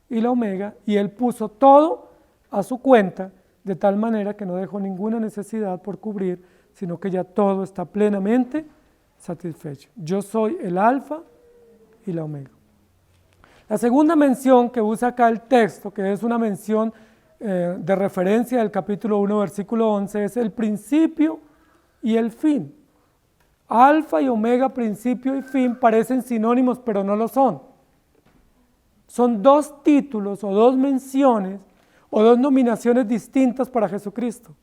y la omega, y Él puso todo a su cuenta, de tal manera que no dejó ninguna necesidad por cubrir, sino que ya todo está plenamente satisfecho. Yo soy el alfa y la omega. La segunda mención que usa acá el texto, que es una mención de referencia del capítulo 1, versículo 11, es el principio y el fin. Alfa y omega, principio y fin, parecen sinónimos, pero no lo son. Son dos títulos o dos menciones o dos nominaciones distintas para Jesucristo.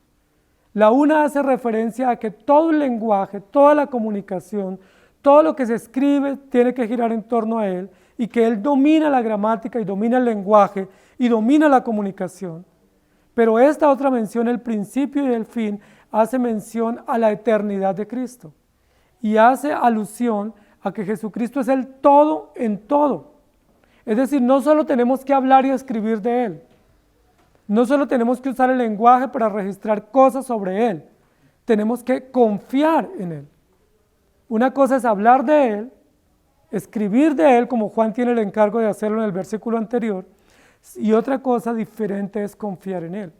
La una hace referencia a que todo el lenguaje, toda la comunicación, todo lo que se escribe tiene que girar en torno a Él y que Él domina la gramática y domina el lenguaje y domina la comunicación. Pero esta otra mención, el principio y el fin, hace mención a la eternidad de Cristo y hace alusión a que Jesucristo es el todo en todo. Es decir, no solo tenemos que hablar y escribir de Él, no solo tenemos que usar el lenguaje para registrar cosas sobre Él, tenemos que confiar en Él. Una cosa es hablar de Él, escribir de Él, como Juan tiene el encargo de hacerlo en el versículo anterior, y otra cosa diferente es confiar en Él.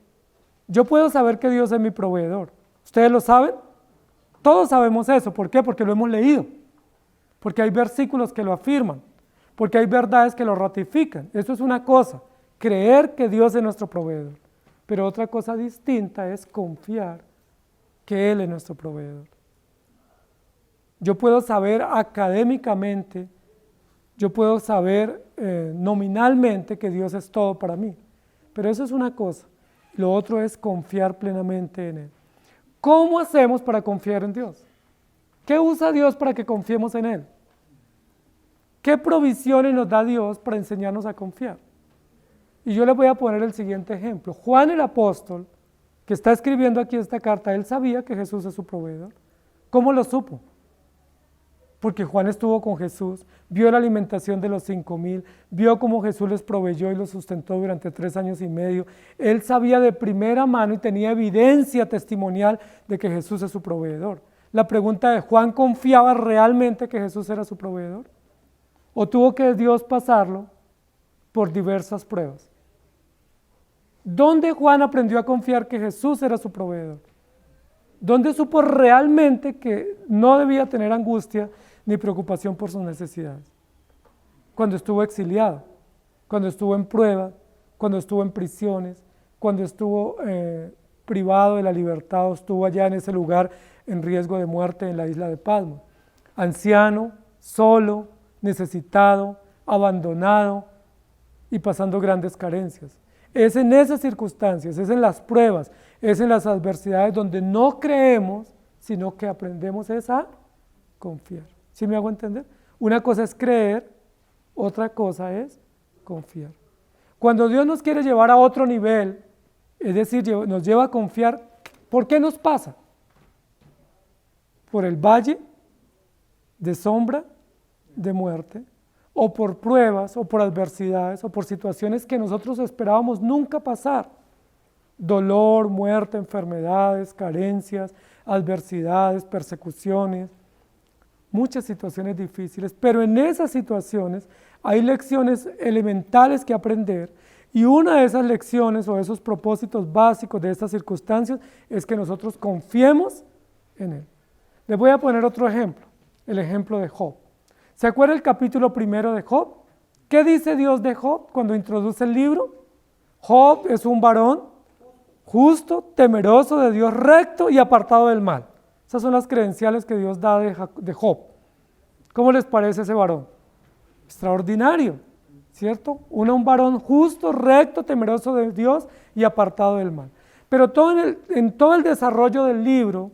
Yo puedo saber que Dios es mi proveedor. ¿Ustedes lo saben? Todos sabemos eso. ¿Por qué? Porque lo hemos leído. Porque hay versículos que lo afirman. Porque hay verdades que lo ratifican. Eso es una cosa, creer que Dios es nuestro proveedor. Pero otra cosa distinta es confiar que Él es nuestro proveedor. Yo puedo saber académicamente, yo puedo saber nominalmente que Dios es todo para mí. Pero eso es una cosa. Lo otro es confiar plenamente en Él. ¿Cómo hacemos para confiar en Dios? ¿Qué usa Dios para que confiemos en Él? ¿Qué provisiones nos da Dios para enseñarnos a confiar? Y yo les voy a poner el siguiente ejemplo. Juan el apóstol, que está escribiendo aquí esta carta, él sabía que Jesús es su proveedor. ¿Cómo lo supo? Porque Juan estuvo con Jesús, vio la alimentación de los 5,000, vio cómo Jesús les proveyó y los sustentó durante 3 años y medio. Él sabía de primera mano y tenía evidencia testimonial de que Jesús es su proveedor. La pregunta es, ¿Juan confiaba realmente que Jesús era su proveedor? ¿O tuvo que Dios pasarlo por diversas pruebas? ¿Dónde Juan aprendió a confiar que Jesús era su proveedor? ¿Dónde supo realmente que no debía tener angustia ni preocupación por sus necesidades? Cuando estuvo exiliado, cuando estuvo en prueba, cuando estuvo en prisiones, cuando estuvo privado de la libertad o estuvo allá en ese lugar en riesgo de muerte en la isla de Patmos. Anciano, solo, necesitado, abandonado y pasando grandes carencias. Es en esas circunstancias, es en las pruebas, es en las adversidades donde no creemos, sino que aprendemos a confiar. ¿Sí me hago entender? Una cosa es creer, otra cosa es confiar. Cuando Dios nos quiere llevar a otro nivel, es decir, nos lleva a confiar, ¿por qué nos pasa? Por el valle de sombra de muerte, o por pruebas, o por adversidades, o por situaciones que nosotros esperábamos nunca pasar. Dolor, muerte, enfermedades, carencias, adversidades, persecuciones, muchas situaciones difíciles, pero en esas situaciones hay lecciones elementales que aprender, y una de esas lecciones o esos propósitos básicos de estas circunstancias es que nosotros confiemos en Él. Les voy a poner otro ejemplo, el ejemplo de Job. ¿Se acuerda el capítulo 1 de Job? ¿Qué dice Dios de Job cuando introduce el libro? Job es un varón justo, temeroso de Dios, recto y apartado del mal. Esas son las credenciales que Dios da de Job. ¿Cómo les parece ese varón? Extraordinario, ¿cierto? Un varón justo, recto, temeroso de Dios y apartado del mal. Pero en todo el desarrollo del libro,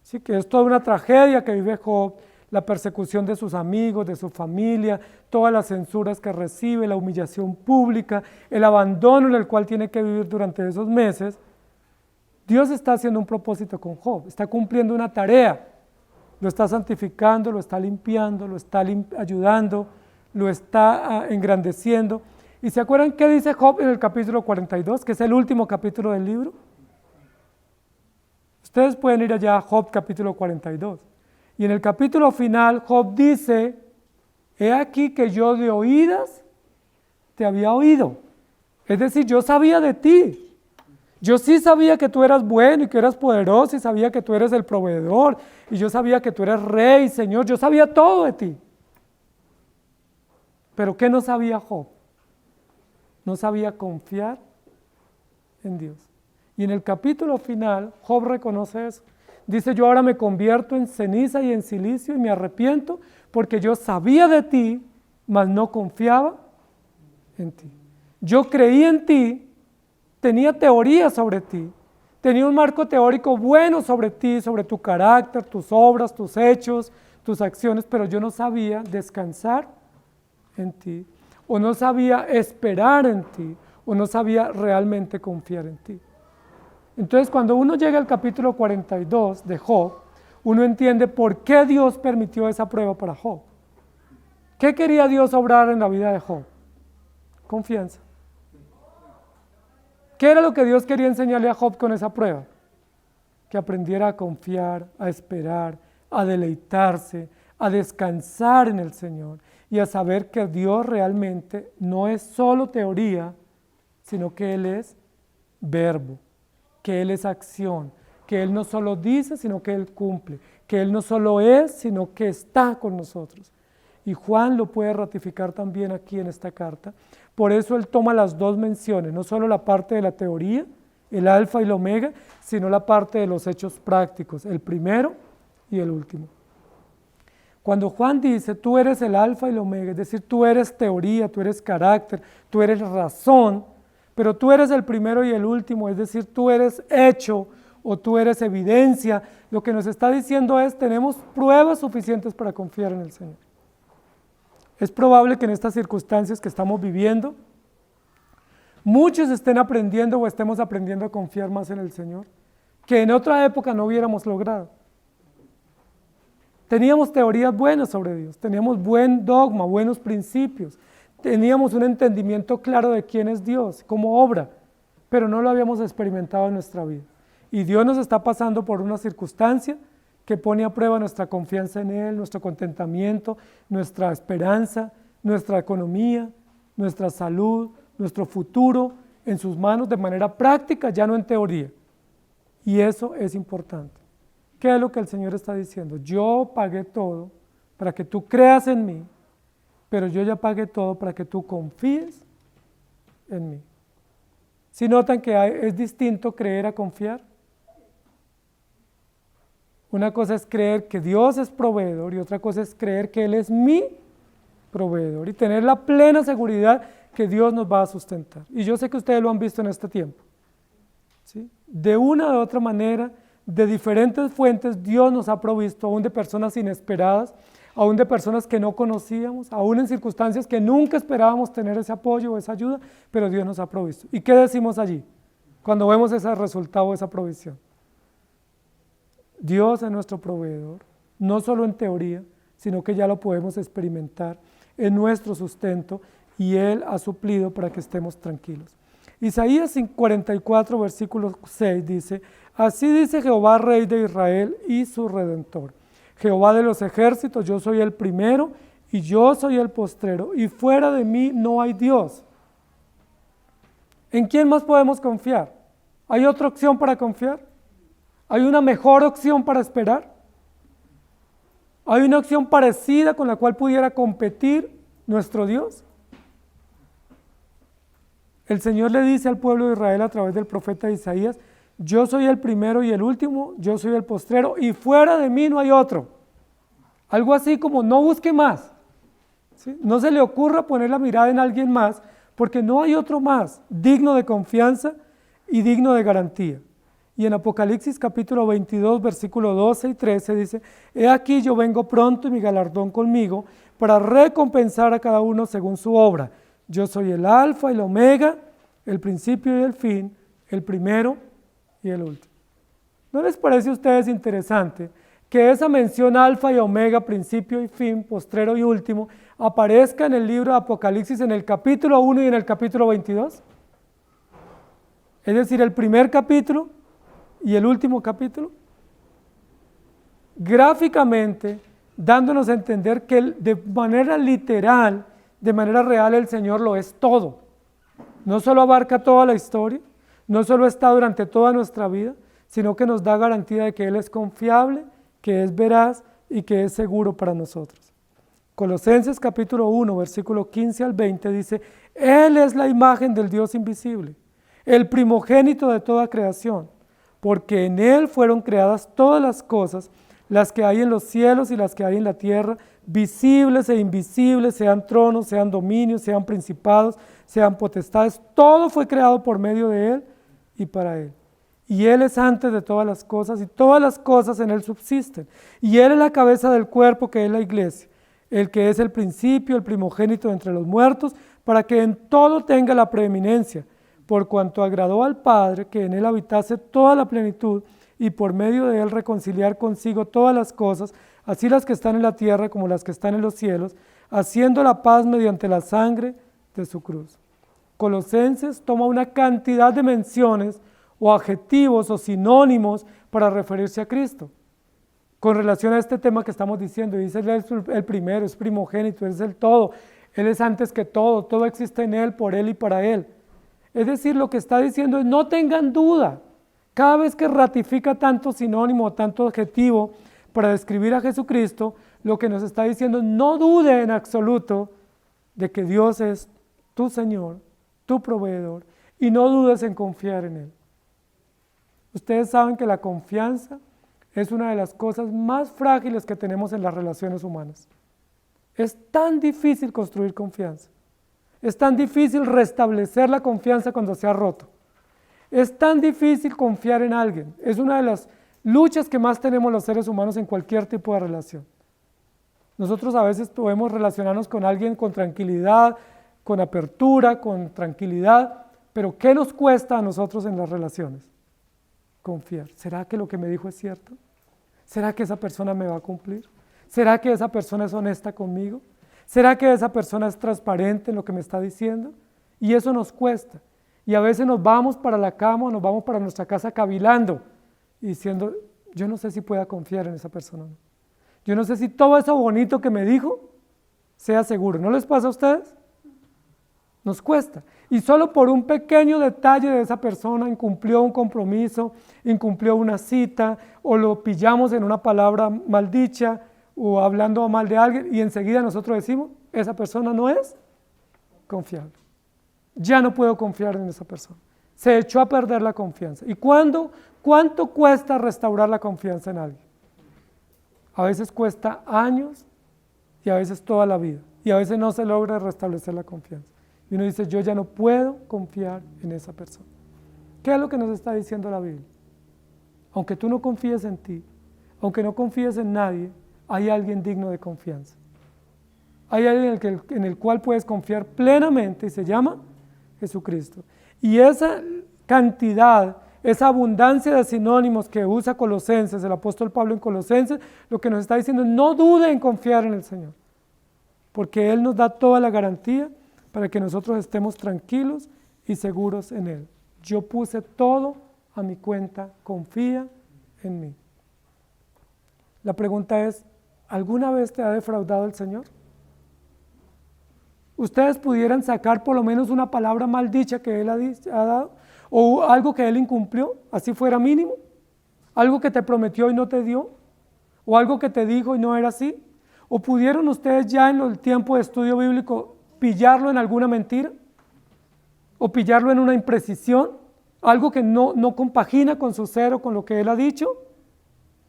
¿sí? Que es toda una tragedia que vive Job, la persecución de sus amigos, de su familia, todas las censuras que recibe, la humillación pública, el abandono en el cual tiene que vivir durante esos meses, Dios está haciendo un propósito con Job, está cumpliendo una tarea, lo está santificando, lo está limpiando, lo está ayudando, lo está engrandeciendo. ¿Y se acuerdan qué dice Job en el capítulo 42, que es el último capítulo del libro? Ustedes pueden ir allá a Job capítulo 42. Y en el capítulo final, Job dice, he aquí que yo de oídas te había oído. Es decir, yo sabía de ti. Yo sí sabía que tú eras bueno y que eras poderoso y sabía que tú eres el proveedor y yo sabía que tú eres rey, Señor. Yo sabía todo de ti. Pero ¿qué no sabía Job? No sabía confiar en Dios. Y en el capítulo final, Job reconoce eso. Dice, yo ahora me convierto en ceniza y en silicio y me arrepiento porque yo sabía de ti, mas no confiaba en ti. Yo creí en ti, tenía teoría sobre ti, tenía un marco teórico bueno sobre ti, sobre tu carácter, tus obras, tus hechos, tus acciones, pero yo no sabía descansar en ti, o no sabía esperar en ti, o no sabía realmente confiar en ti. Entonces, cuando uno llega al capítulo 42 de Job, uno entiende por qué Dios permitió esa prueba para Job. ¿Qué quería Dios obrar en la vida de Job? Confianza. ¿Qué era lo que Dios quería enseñarle a Job con esa prueba? que aprendiera a confiar, a esperar, a deleitarse, a descansar en el Señor y a saber que Dios realmente no es solo teoría, sino que Él es verbo, que Él es acción, que Él no solo dice, sino que Él cumple, que Él no solo es, sino que está con nosotros. Y Juan lo puede ratificar también aquí en esta carta. Por eso él toma las dos menciones, no solo la parte de la teoría, el alfa y el omega, sino la parte de los hechos prácticos, el primero y el último. Cuando Juan dice, tú eres el alfa y el omega, es decir, tú eres teoría, tú eres carácter, tú eres razón, pero tú eres el primero y el último, es decir, tú eres hecho o tú eres evidencia, lo que nos está diciendo es, tenemos pruebas suficientes para confiar en el Señor. Es probable que en estas circunstancias que estamos viviendo, muchos estén aprendiendo o estemos aprendiendo a confiar más en el Señor, que en otra época no hubiéramos logrado. Teníamos teorías buenas sobre Dios, teníamos buen dogma, buenos principios, teníamos un entendimiento claro de quién es Dios, cómo obra, pero no lo habíamos experimentado en nuestra vida. Y Dios nos está pasando por una circunstancia que pone a prueba nuestra confianza en Él, nuestro contentamiento, nuestra esperanza, nuestra economía, nuestra salud, nuestro futuro en sus manos de manera práctica, ya no en teoría. Y eso es importante. ¿Qué es lo que el Señor está diciendo? Yo pagué todo para que tú creas en mí, pero yo ya pagué todo para que tú confíes en mí. ¿Sí notan que es distinto creer a confiar? Una cosa es creer que Dios es proveedor y otra cosa es creer que Él es mi proveedor y tener la plena seguridad que Dios nos va a sustentar. Y yo sé que ustedes lo han visto en este tiempo. ¿Sí? De una u otra manera, de diferentes fuentes, Dios nos ha provisto, aún de personas inesperadas, aún de personas que no conocíamos, aún en circunstancias que nunca esperábamos tener ese apoyo o esa ayuda, pero Dios nos ha provisto. ¿Y qué decimos allí cuando vemos ese resultado, esa provisión? Dios es nuestro proveedor, no solo en teoría, sino que ya lo podemos experimentar en nuestro sustento y Él ha suplido para que estemos tranquilos. Isaías 44, versículo 6 dice, así dice Jehová, Rey de Israel y su Redentor, Jehová de los ejércitos, yo soy el primero y yo soy el postrero, y fuera de mí no hay Dios. ¿En quién más podemos confiar? ¿Hay otra opción para confiar? ¿Hay una mejor opción para esperar? ¿Hay una opción parecida con la cual pudiera competir nuestro Dios? El Señor le dice al pueblo de Israel a través del profeta Isaías, yo soy el primero y el último, yo soy el postrero y fuera de mí no hay otro. Algo así como no busque más. ¿Sí? No se le ocurra poner la mirada en alguien más porque no hay otro más digno de confianza y digno de garantía. Y en Apocalipsis capítulo 22, versículo 12 y 13 dice, he aquí yo vengo pronto y mi galardón conmigo para recompensar a cada uno según su obra. Yo soy el alfa y el omega, el principio y el fin, el primero y el último. ¿No les parece a ustedes interesante que esa mención alfa y omega, principio y fin, postrero y último, aparezca en el libro de Apocalipsis en el capítulo 1 y en el capítulo 22? Es decir, el primer capítulo y el último capítulo, gráficamente dándonos a entender que de manera literal, de manera real, el Señor lo es todo. No solo abarca toda la historia, no solo está durante toda nuestra vida, sino que nos da garantía de que Él es confiable, que es veraz y que es seguro para nosotros. Colosenses capítulo 1, versículo 15 al 20 dice, Él es la imagen del Dios invisible, el primogénito de toda creación, porque en Él fueron creadas todas las cosas, las que hay en los cielos y las que hay en la tierra, visibles e invisibles, sean tronos, sean dominios, sean principados, sean potestades, todo fue creado por medio de Él y para Él. Y Él es antes de todas las cosas y todas las cosas en Él subsisten. Y Él es la cabeza del cuerpo que es la iglesia, el que es el principio, el primogénito entre los muertos, para que en todo tenga la preeminencia, por cuanto agradó al Padre que en Él habitase toda la plenitud y por medio de Él reconciliar consigo todas las cosas, así las que están en la tierra como las que están en los cielos, haciendo la paz mediante la sangre de su cruz. Colosenses toma una cantidad de menciones o adjetivos o sinónimos para referirse a Cristo. Con relación a este tema que estamos diciendo, dice Él es el primero, es primogénito, Él es el todo, Él es antes que todo existe en Él, por Él y para Él. Es decir, lo que está diciendo es no tengan duda. Cada vez que ratifica tanto sinónimo o tanto adjetivo para describir a Jesucristo, lo que nos está diciendo es no dude en absoluto de que Dios es tu Señor, tu proveedor, y no dudes en confiar en Él. Ustedes saben que la confianza es una de las cosas más frágiles que tenemos en las relaciones humanas. Es tan difícil construir confianza. Es tan difícil restablecer la confianza cuando se ha roto. Es tan difícil confiar en alguien. Es una de las luchas que más tenemos los seres humanos en cualquier tipo de relación. Nosotros a veces podemos relacionarnos con alguien con tranquilidad, con apertura, con tranquilidad, pero ¿qué nos cuesta a nosotros en las relaciones? Confiar. ¿Será que lo que me dijo es cierto? ¿Será que esa persona me va a cumplir? ¿Será que esa persona es honesta conmigo? ¿Será que esa persona es transparente en lo que me está diciendo? Y eso nos cuesta. Y a veces nos vamos para la cama, nos vamos para nuestra casa cavilando y diciendo, yo no sé si pueda confiar en esa persona. Yo no sé si todo eso bonito que me dijo sea seguro. ¿No les pasa a ustedes? Nos cuesta. Y solo por un pequeño detalle de esa persona incumplió un compromiso, incumplió una cita, o lo pillamos en una palabra maldicha, o hablando mal de alguien, y enseguida nosotros decimos, esa persona no es confiable. Ya no puedo confiar en esa persona. Se echó a perder la confianza. ¿Y cuánto cuesta restaurar la confianza en alguien? A veces cuesta años y a veces toda la vida. Y a veces no se logra restablecer la confianza. Y uno dice, yo ya no puedo confiar en esa persona. ¿Qué es lo que nos está diciendo la Biblia? Aunque tú no confíes en ti, aunque no confíes en nadie, hay alguien digno de confianza. Hay alguien en el cual puedes confiar plenamente y se llama Jesucristo. Y esa cantidad, esa abundancia de sinónimos que usa Colosenses, el apóstol Pablo en Colosenses, lo que nos está diciendo es no dude en confiar en el Señor, porque Él nos da toda la garantía para que nosotros estemos tranquilos y seguros en Él. Yo puse todo a mi cuenta, confía en mí. La pregunta es, ¿alguna vez te ha defraudado el Señor? Ustedes pudieran sacar por lo menos una palabra maldicha que Él ha dado, o algo que Él incumplió, así fuera mínimo, algo que te prometió y no te dio, o algo que te dijo y no era así, o pudieron ustedes ya en el tiempo de estudio bíblico pillarlo en alguna mentira, o pillarlo en una imprecisión, algo que no compagina con su ser o con lo que Él ha dicho.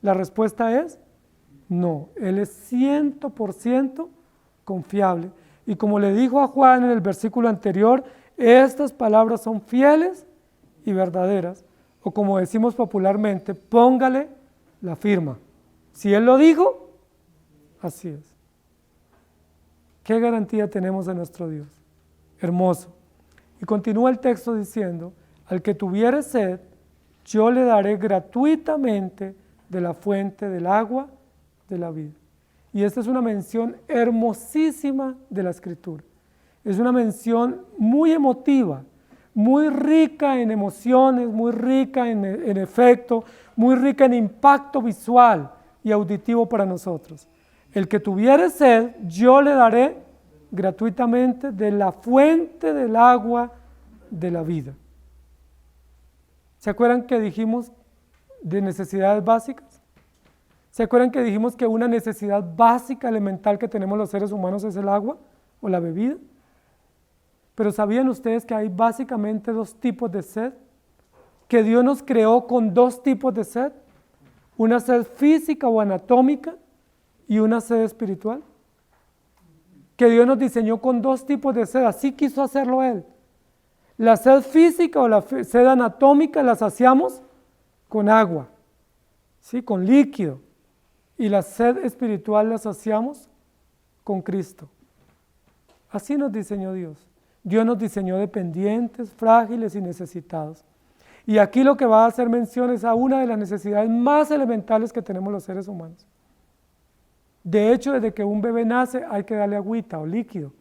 La respuesta es no, Él es 100% confiable. Y como le dijo a Juan en el versículo anterior, estas palabras son fieles y verdaderas, o como decimos popularmente, póngale la firma. Si Él lo dijo, así es. ¿Qué garantía tenemos de nuestro Dios? Hermoso. Y continúa el texto diciendo, al que tuviere sed, yo le daré gratuitamente de la fuente del agua de la vida. Y esta es una mención hermosísima de la Escritura. Es una mención muy emotiva, muy rica en emociones, muy rica en efecto, muy rica en impacto visual y auditivo para nosotros. El que tuviere sed, yo le daré gratuitamente de la fuente del agua de la vida. ¿Se acuerdan que dijimos de necesidades básicas? ¿Se acuerdan que dijimos que una necesidad básica, elemental que tenemos los seres humanos es el agua o la bebida? Pero ¿sabían ustedes que hay básicamente dos tipos de sed? Que Dios nos creó con dos tipos de sed, una sed física o anatómica y una sed espiritual. Que Dios nos diseñó con dos tipos de sed, así quiso hacerlo Él. La sed física o la sed anatómica la saciamos con agua, ¿sí? Con líquido. Y la sed espiritual la saciamos con Cristo. Así nos diseñó Dios. Dios nos diseñó dependientes, frágiles y necesitados. Y aquí lo que va a hacer mención es a una de las necesidades más elementales que tenemos los seres humanos. De hecho, desde que un bebé nace hay que darle agüita o líquido.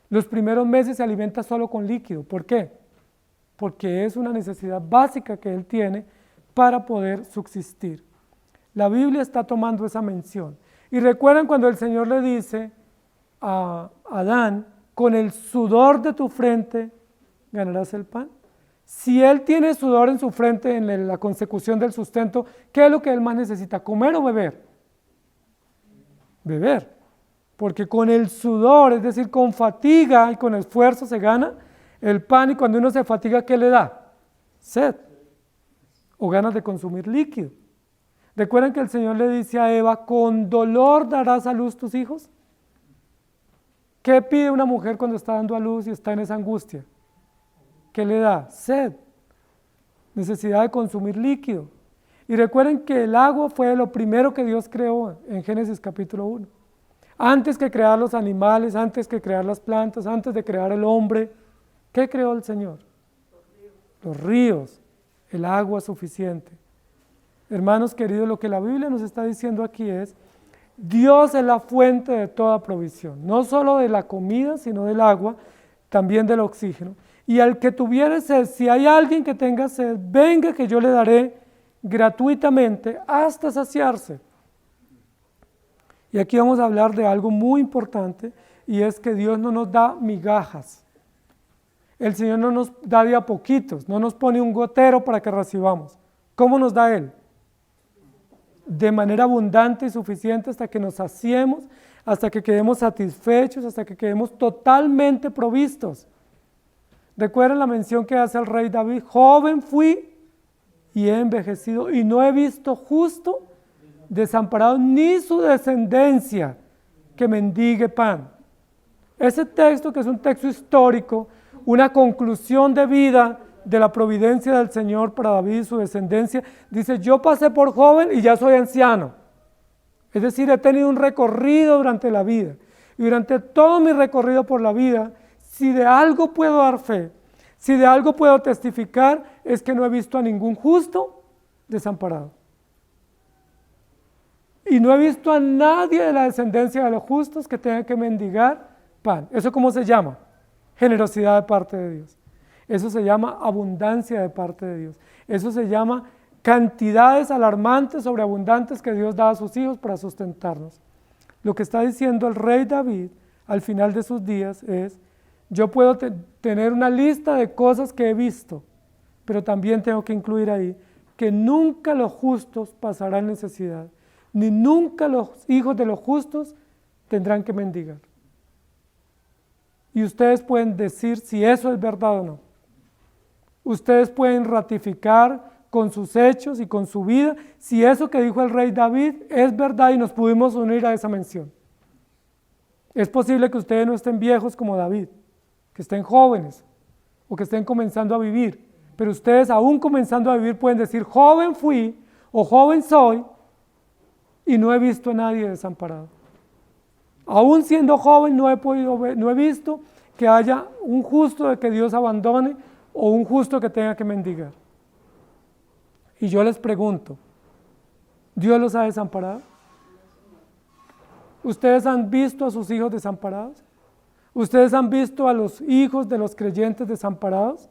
Los primeros meses se alimenta solo con líquido. ¿Por qué? porque es una necesidad básica que él tiene para poder subsistir. La Biblia está tomando esa mención. Y recuerdan cuando el Señor le dice a Adán, con el sudor de tu frente ganarás el pan. Si él tiene sudor en su frente en la consecución del sustento, ¿qué es lo que él más necesita? ¿Comer o beber? Beber. Porque con el sudor, es decir, con fatiga y con esfuerzo se gana el pan, y cuando uno se fatiga, ¿qué le da? Sed o ganas de consumir líquido. ¿Recuerdan que el Señor le dice a Eva, con dolor darás a luz tus hijos? ¿Qué pide una mujer cuando está dando a luz y está en esa angustia? ¿Qué le da? Sed, necesidad de consumir líquido. Y recuerden que el agua fue lo primero que Dios creó en Génesis capítulo 1. Antes que crear los animales, antes que crear las plantas, antes de crear el hombre, ¿qué creó el Señor? Los ríos, el agua suficiente. Hermanos queridos, lo que la Biblia nos está diciendo aquí es, Dios es la fuente de toda provisión, no solo de la comida, sino del agua, también del oxígeno. Y al que tuviere sed, si hay alguien que tenga sed, venga que yo le daré gratuitamente hasta saciarse. Y aquí vamos a hablar de algo muy importante, y es que Dios no nos da migajas. El Señor no nos da de a poquitos, no nos pone un gotero para que recibamos. ¿Cómo nos da Él? De manera abundante y suficiente hasta que nos saciemos, hasta que quedemos satisfechos, hasta que quedemos totalmente provistos. ¿Recuerdan la mención que hace el rey David? Joven fui y he envejecido y no he visto justo desamparado ni su descendencia que mendigue pan. Ese texto, que es un texto histórico, una conclusión de vida de la providencia del Señor para David y su descendencia, dice, yo pasé por joven y ya soy anciano. Es decir, he tenido un recorrido durante la vida, y durante todo mi recorrido por la vida, si de algo puedo dar fe, si de algo puedo testificar, es que no he visto a ningún justo desamparado. Y no he visto a nadie de la descendencia de los justos que tenga que mendigar pan. ¿Eso cómo se llama? Generosidad de parte de Dios. Eso se llama abundancia de parte de Dios. Eso se llama cantidades alarmantes, sobreabundantes que Dios da a sus hijos para sustentarnos. Lo que está diciendo el rey David al final de sus días es, yo puedo tener una lista de cosas que he visto, pero también tengo que incluir ahí que nunca los justos pasarán necesidad, ni nunca los hijos de los justos tendrán que mendigar. Y ustedes pueden decir si eso es verdad o no. Ustedes pueden ratificar con sus hechos y con su vida si eso que dijo el rey David es verdad y nos pudimos unir a esa mención. Es posible que ustedes no estén viejos como David, que estén jóvenes o que estén comenzando a vivir, pero ustedes aún comenzando a vivir pueden decir, joven fui o joven soy y no he visto a nadie desamparado. Aún siendo joven no he visto que haya un justo de que Dios abandone o un justo que tenga que mendigar. Y yo les pregunto, ¿Dios los ha desamparado? ¿Ustedes han visto a sus hijos desamparados? ¿Ustedes han visto a los hijos de los creyentes desamparados?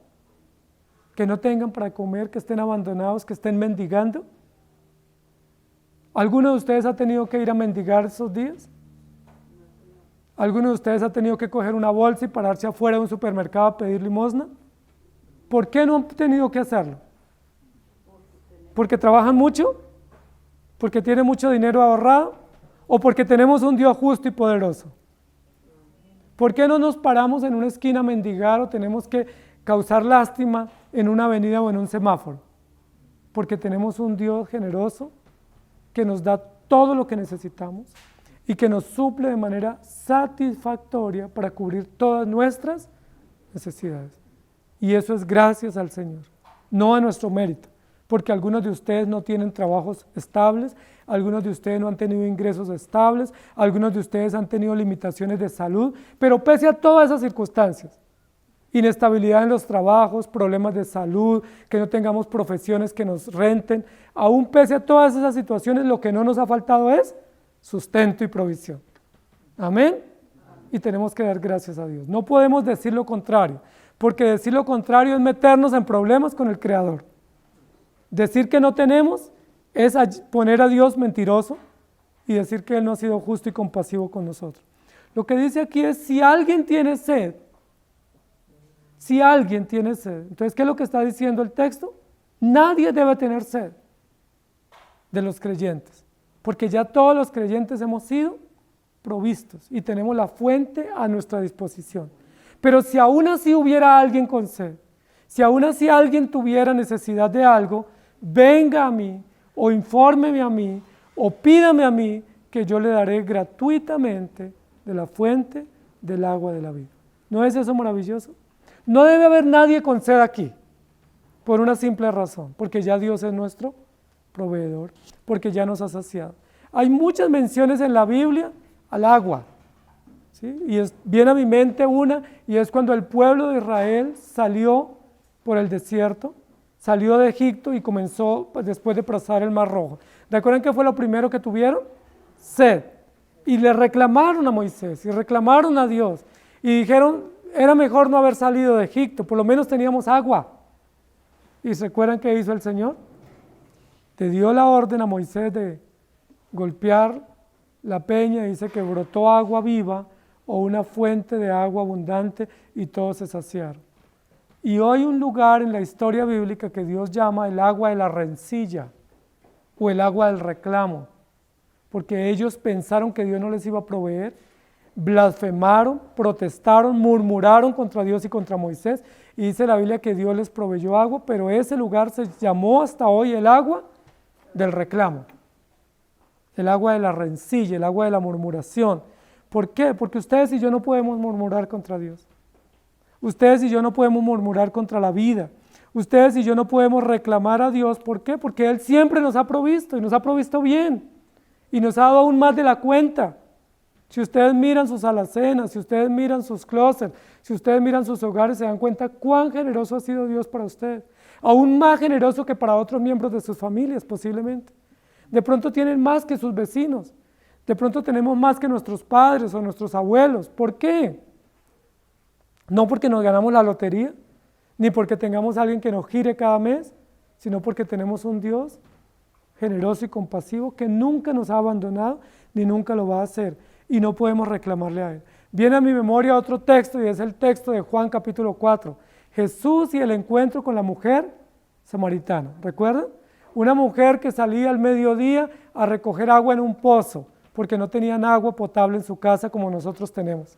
Que no tengan para comer, que estén abandonados, que estén mendigando. ¿Alguno de ustedes ha tenido que ir a mendigar esos días? ¿Alguno de ustedes ha tenido que coger una bolsa y pararse afuera de un supermercado a pedir limosna? ¿Por qué no han tenido que hacerlo? ¿Porque trabajan mucho? ¿Porque tienen mucho dinero ahorrado? ¿O porque tenemos un Dios justo y poderoso? ¿Por qué no nos paramos en una esquina a mendigar o tenemos que causar lástima en una avenida o en un semáforo? Porque tenemos un Dios generoso que nos da todo lo que necesitamos y que nos suple de manera satisfactoria para cubrir todas nuestras necesidades. Y eso es gracias al Señor, no a nuestro mérito, porque algunos de ustedes no tienen trabajos estables, algunos de ustedes no han tenido ingresos estables, algunos de ustedes han tenido limitaciones de salud, pero pese a todas esas circunstancias, inestabilidad en los trabajos, problemas de salud, que no tengamos profesiones que nos renten, aún pese a todas esas situaciones, lo que no nos ha faltado es sustento y provisión. Amén. Y tenemos que dar gracias a Dios. No podemos decir lo contrario, porque decir lo contrario es meternos en problemas con el Creador. Decir que no tenemos es poner a Dios mentiroso y decir que Él no ha sido justo y compasivo con nosotros. Lo que dice aquí es, si alguien tiene sed, entonces, ¿qué es lo que está diciendo el texto? Nadie debe tener sed de los creyentes, porque ya todos los creyentes hemos sido provistos y tenemos la fuente a nuestra disposición. Pero si aún así hubiera alguien con sed, si aún así alguien tuviera necesidad de algo, venga a mí o infórmeme a mí o pídame a mí que yo le daré gratuitamente de la fuente del agua de la vida. ¿No es eso maravilloso? No debe haber nadie con sed aquí, por una simple razón, porque ya Dios es nuestro proveedor, porque ya nos ha saciado. Hay muchas menciones en la Biblia al agua, ¿sí? Y viene a mi mente una, y es cuando el pueblo de Israel salió por el desierto, salió de Egipto y comenzó después de pasar el Mar Rojo. ¿Recuerdan qué fue lo primero que tuvieron? Sed. Y le reclamaron a Moisés, y reclamaron a Dios, y dijeron, era mejor no haber salido de Egipto, por lo menos teníamos agua. ¿Y se acuerdan qué hizo el Señor? Le dio la orden a Moisés de golpear la peña, dice que brotó agua viva o una fuente de agua abundante y todos se saciaron. Y hoy un lugar en la historia bíblica que Dios llama el agua de la rencilla o el agua del reclamo, porque ellos pensaron que Dios no les iba a proveer, blasfemaron, protestaron, murmuraron contra Dios y contra Moisés, y dice la Biblia que Dios les proveyó agua, pero ese lugar se llamó hasta hoy el agua del reclamo, el agua de la rencilla, el agua de la murmuración. ¿Por qué? Porque ustedes y yo no podemos murmurar contra Dios. Ustedes y yo no podemos murmurar contra la vida. Ustedes y yo no podemos reclamar a Dios. ¿Por qué? Porque Él siempre nos ha provisto y nos ha provisto bien y nos ha dado aún más de la cuenta. Si ustedes miran sus alacenas, si ustedes miran sus closets, si ustedes miran sus hogares, se dan cuenta cuán generoso ha sido Dios para ustedes. Aún más generoso que para otros miembros de sus familias, posiblemente. De pronto tienen más que sus vecinos. De pronto tenemos más que nuestros padres o nuestros abuelos. ¿Por qué? No porque nos ganamos la lotería, ni porque tengamos a alguien que nos gire cada mes, sino porque tenemos un Dios generoso y compasivo que nunca nos ha abandonado, ni nunca lo va a hacer. Y no podemos reclamarle a Él. Viene a mi memoria otro texto y es el texto de Juan capítulo 4. Jesús y el encuentro con la mujer samaritana. ¿Recuerdan? Una mujer que salía al mediodía a recoger agua en un pozo porque no tenían agua potable en su casa como nosotros tenemos.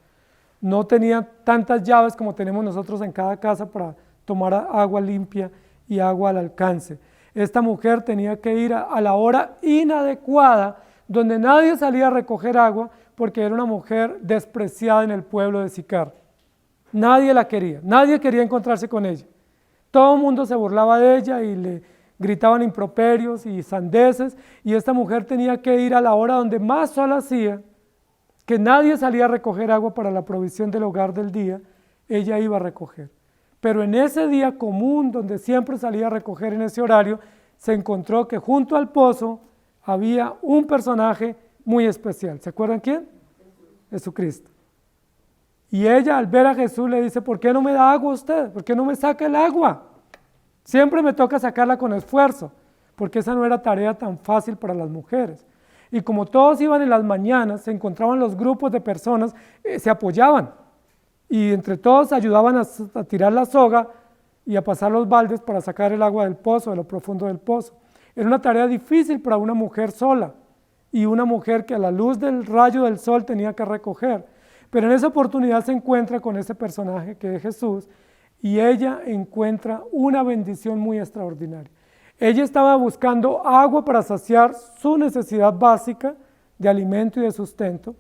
No tenía tantas llaves como tenemos nosotros en cada casa para tomar agua limpia y agua al alcance. Esta mujer tenía que ir a la hora inadecuada donde nadie salía a recoger agua porque era una mujer despreciada en el pueblo de Sicar. Nadie la quería, nadie quería encontrarse con ella. Todo el mundo se burlaba de ella y le gritaban improperios y sandeces, y esta mujer tenía que ir a la hora donde más sol hacía, que nadie salía a recoger agua para la provisión del hogar del día, ella iba a recoger. Pero en ese día común, donde siempre salía a recoger en ese horario, se encontró que junto al pozo había un personaje muy especial. ¿Se acuerdan quién? Jesucristo. Y ella al ver a Jesús le dice, ¿por qué no me da agua usted? ¿Por qué no me saca el agua? Siempre me toca sacarla con esfuerzo, porque esa no era tarea tan fácil para las mujeres. Y como todos iban en las mañanas, se encontraban los grupos de personas, se apoyaban. Y entre todos ayudaban a tirar la soga y a pasar los baldes para sacar el agua del pozo, de lo profundo del pozo. Era una tarea difícil para una mujer sola y una mujer que a la luz del rayo del sol tenía que recoger. Pero en esa oportunidad se encuentra con ese personaje que es Jesús y ella encuentra una bendición muy extraordinaria. Ella estaba buscando agua para saciar su necesidad básica de alimento y de sustento,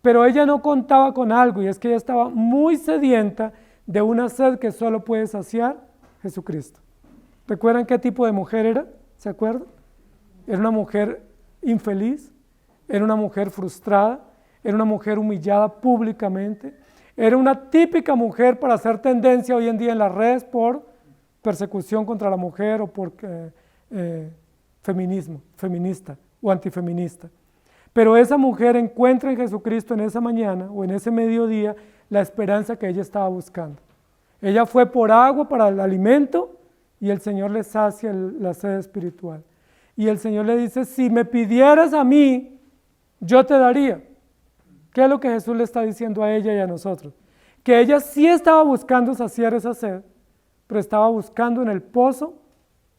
pero ella no contaba con algo y es que ella estaba muy sedienta de una sed que solo puede saciar Jesucristo. ¿Recuerdan qué tipo de mujer era? ¿Se acuerdan? Era una mujer infeliz, era una mujer frustrada, era una mujer humillada públicamente, era una típica mujer para hacer tendencia hoy en día en las redes por persecución contra la mujer o por feminista o antifeminista. Pero esa mujer encuentra en Jesucristo en esa mañana o en ese mediodía la esperanza que ella estaba buscando. Ella fue por agua para el alimento y el Señor le sacia la sed espiritual. Y el Señor le dice, si me pidieras a mí, yo te daría. ¿Qué es lo que Jesús le está diciendo a ella y a nosotros? Que ella sí estaba buscando saciar esa sed, pero estaba buscando en el pozo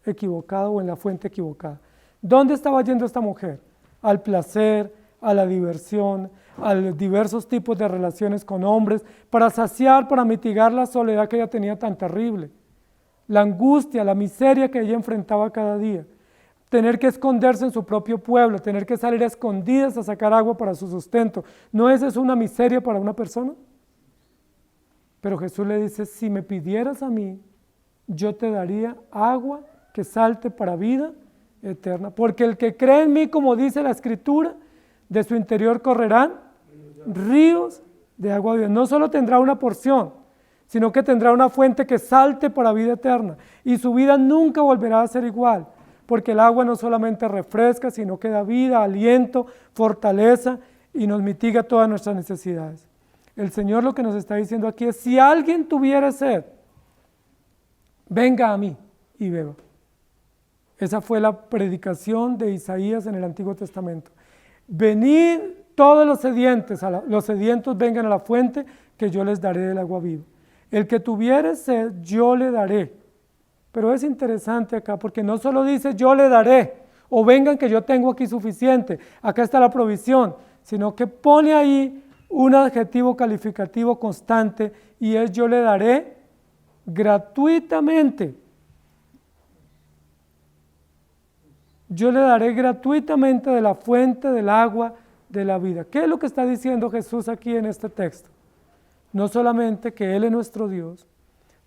equivocado o en la fuente equivocada. ¿Dónde estaba yendo esta mujer? Al placer, a la diversión, a los diversos tipos de relaciones con hombres, para saciar, para mitigar la soledad que ella tenía tan terrible, la angustia, la miseria que ella enfrentaba cada día, tener que esconderse en su propio pueblo, tener que salir a escondidas a sacar agua para su sustento. ¿No es eso una miseria para una persona? Pero Jesús le dice, si me pidieras a mí, yo te daría agua que salte para vida eterna. Porque el que cree en mí, como dice la Escritura, de su interior correrán ríos de agua viva. No solo tendrá una porción, sino que tendrá una fuente que salte para vida eterna. Y su vida nunca volverá a ser igual, porque el agua no solamente refresca, sino que da vida, aliento, fortaleza y nos mitiga todas nuestras necesidades. El Señor lo que nos está diciendo aquí es, si alguien tuviera sed, venga a mí y beba. Esa fue la predicación de Isaías en el Antiguo Testamento. Venid todos los sedientos vengan a la fuente, que yo les daré del agua viva. El que tuviere sed, yo le daré. Pero es interesante acá, porque no solo dice yo le daré, o vengan que yo tengo aquí suficiente, acá está la provisión, sino que pone ahí un adjetivo calificativo constante, y es yo le daré gratuitamente. Yo le daré gratuitamente de la fuente del agua de la vida. ¿Qué es lo que está diciendo Jesús aquí en este texto? No solamente que Él es nuestro Dios,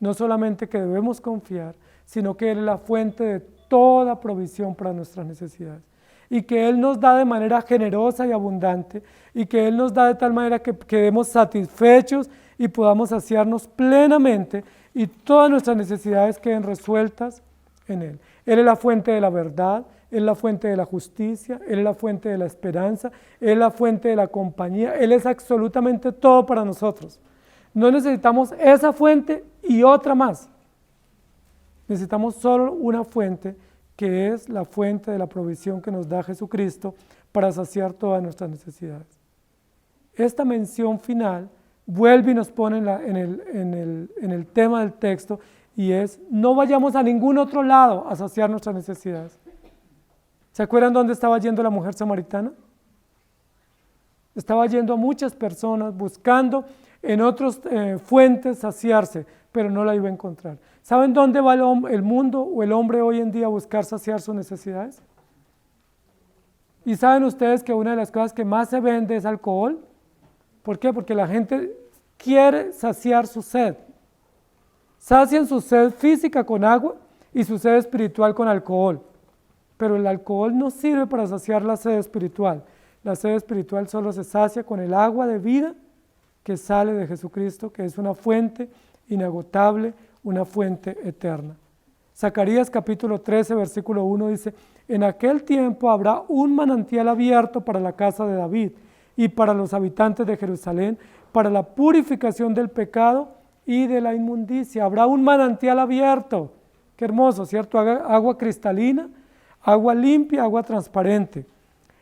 no solamente que debemos confiar, sino que Él es la fuente de toda provisión para nuestras necesidades. Y que Él nos da de manera generosa y abundante, y que Él nos da de tal manera que quedemos satisfechos y podamos saciarnos plenamente y todas nuestras necesidades queden resueltas en Él. Él es la fuente de la verdad, Él es la fuente de la justicia, Él es la fuente de la esperanza, Él es la fuente de la compañía, Él es absolutamente todo para nosotros. No necesitamos esa fuente y otra más. Necesitamos solo una fuente, que es la fuente de la provisión que nos da Jesucristo para saciar todas nuestras necesidades. Esta mención final vuelve y nos pone en el tema del texto, y es, no vayamos a ningún otro lado a saciar nuestras necesidades. ¿Se acuerdan dónde estaba yendo la mujer samaritana? Estaba yendo a muchas personas buscando en otras fuentes saciarse, pero no la iba a encontrar. ¿Saben dónde va el mundo o el hombre hoy en día a buscar saciar sus necesidades? ¿Y saben ustedes que una de las cosas que más se vende es alcohol? ¿Por qué? Porque la gente quiere saciar su sed. Sacian su sed física con agua y su sed espiritual con alcohol. Pero el alcohol no sirve para saciar la sed espiritual. La sed espiritual solo se sacia con el agua de vida que sale de Jesucristo, que es una fuente inagotable, una fuente eterna. Zacarías capítulo 13, versículo 1 dice, en aquel tiempo habrá un manantial abierto para la casa de David y para los habitantes de Jerusalén, para la purificación del pecado y de la inmundicia. Habrá un manantial abierto. Qué hermoso, ¿cierto? Agua cristalina, agua limpia, agua transparente.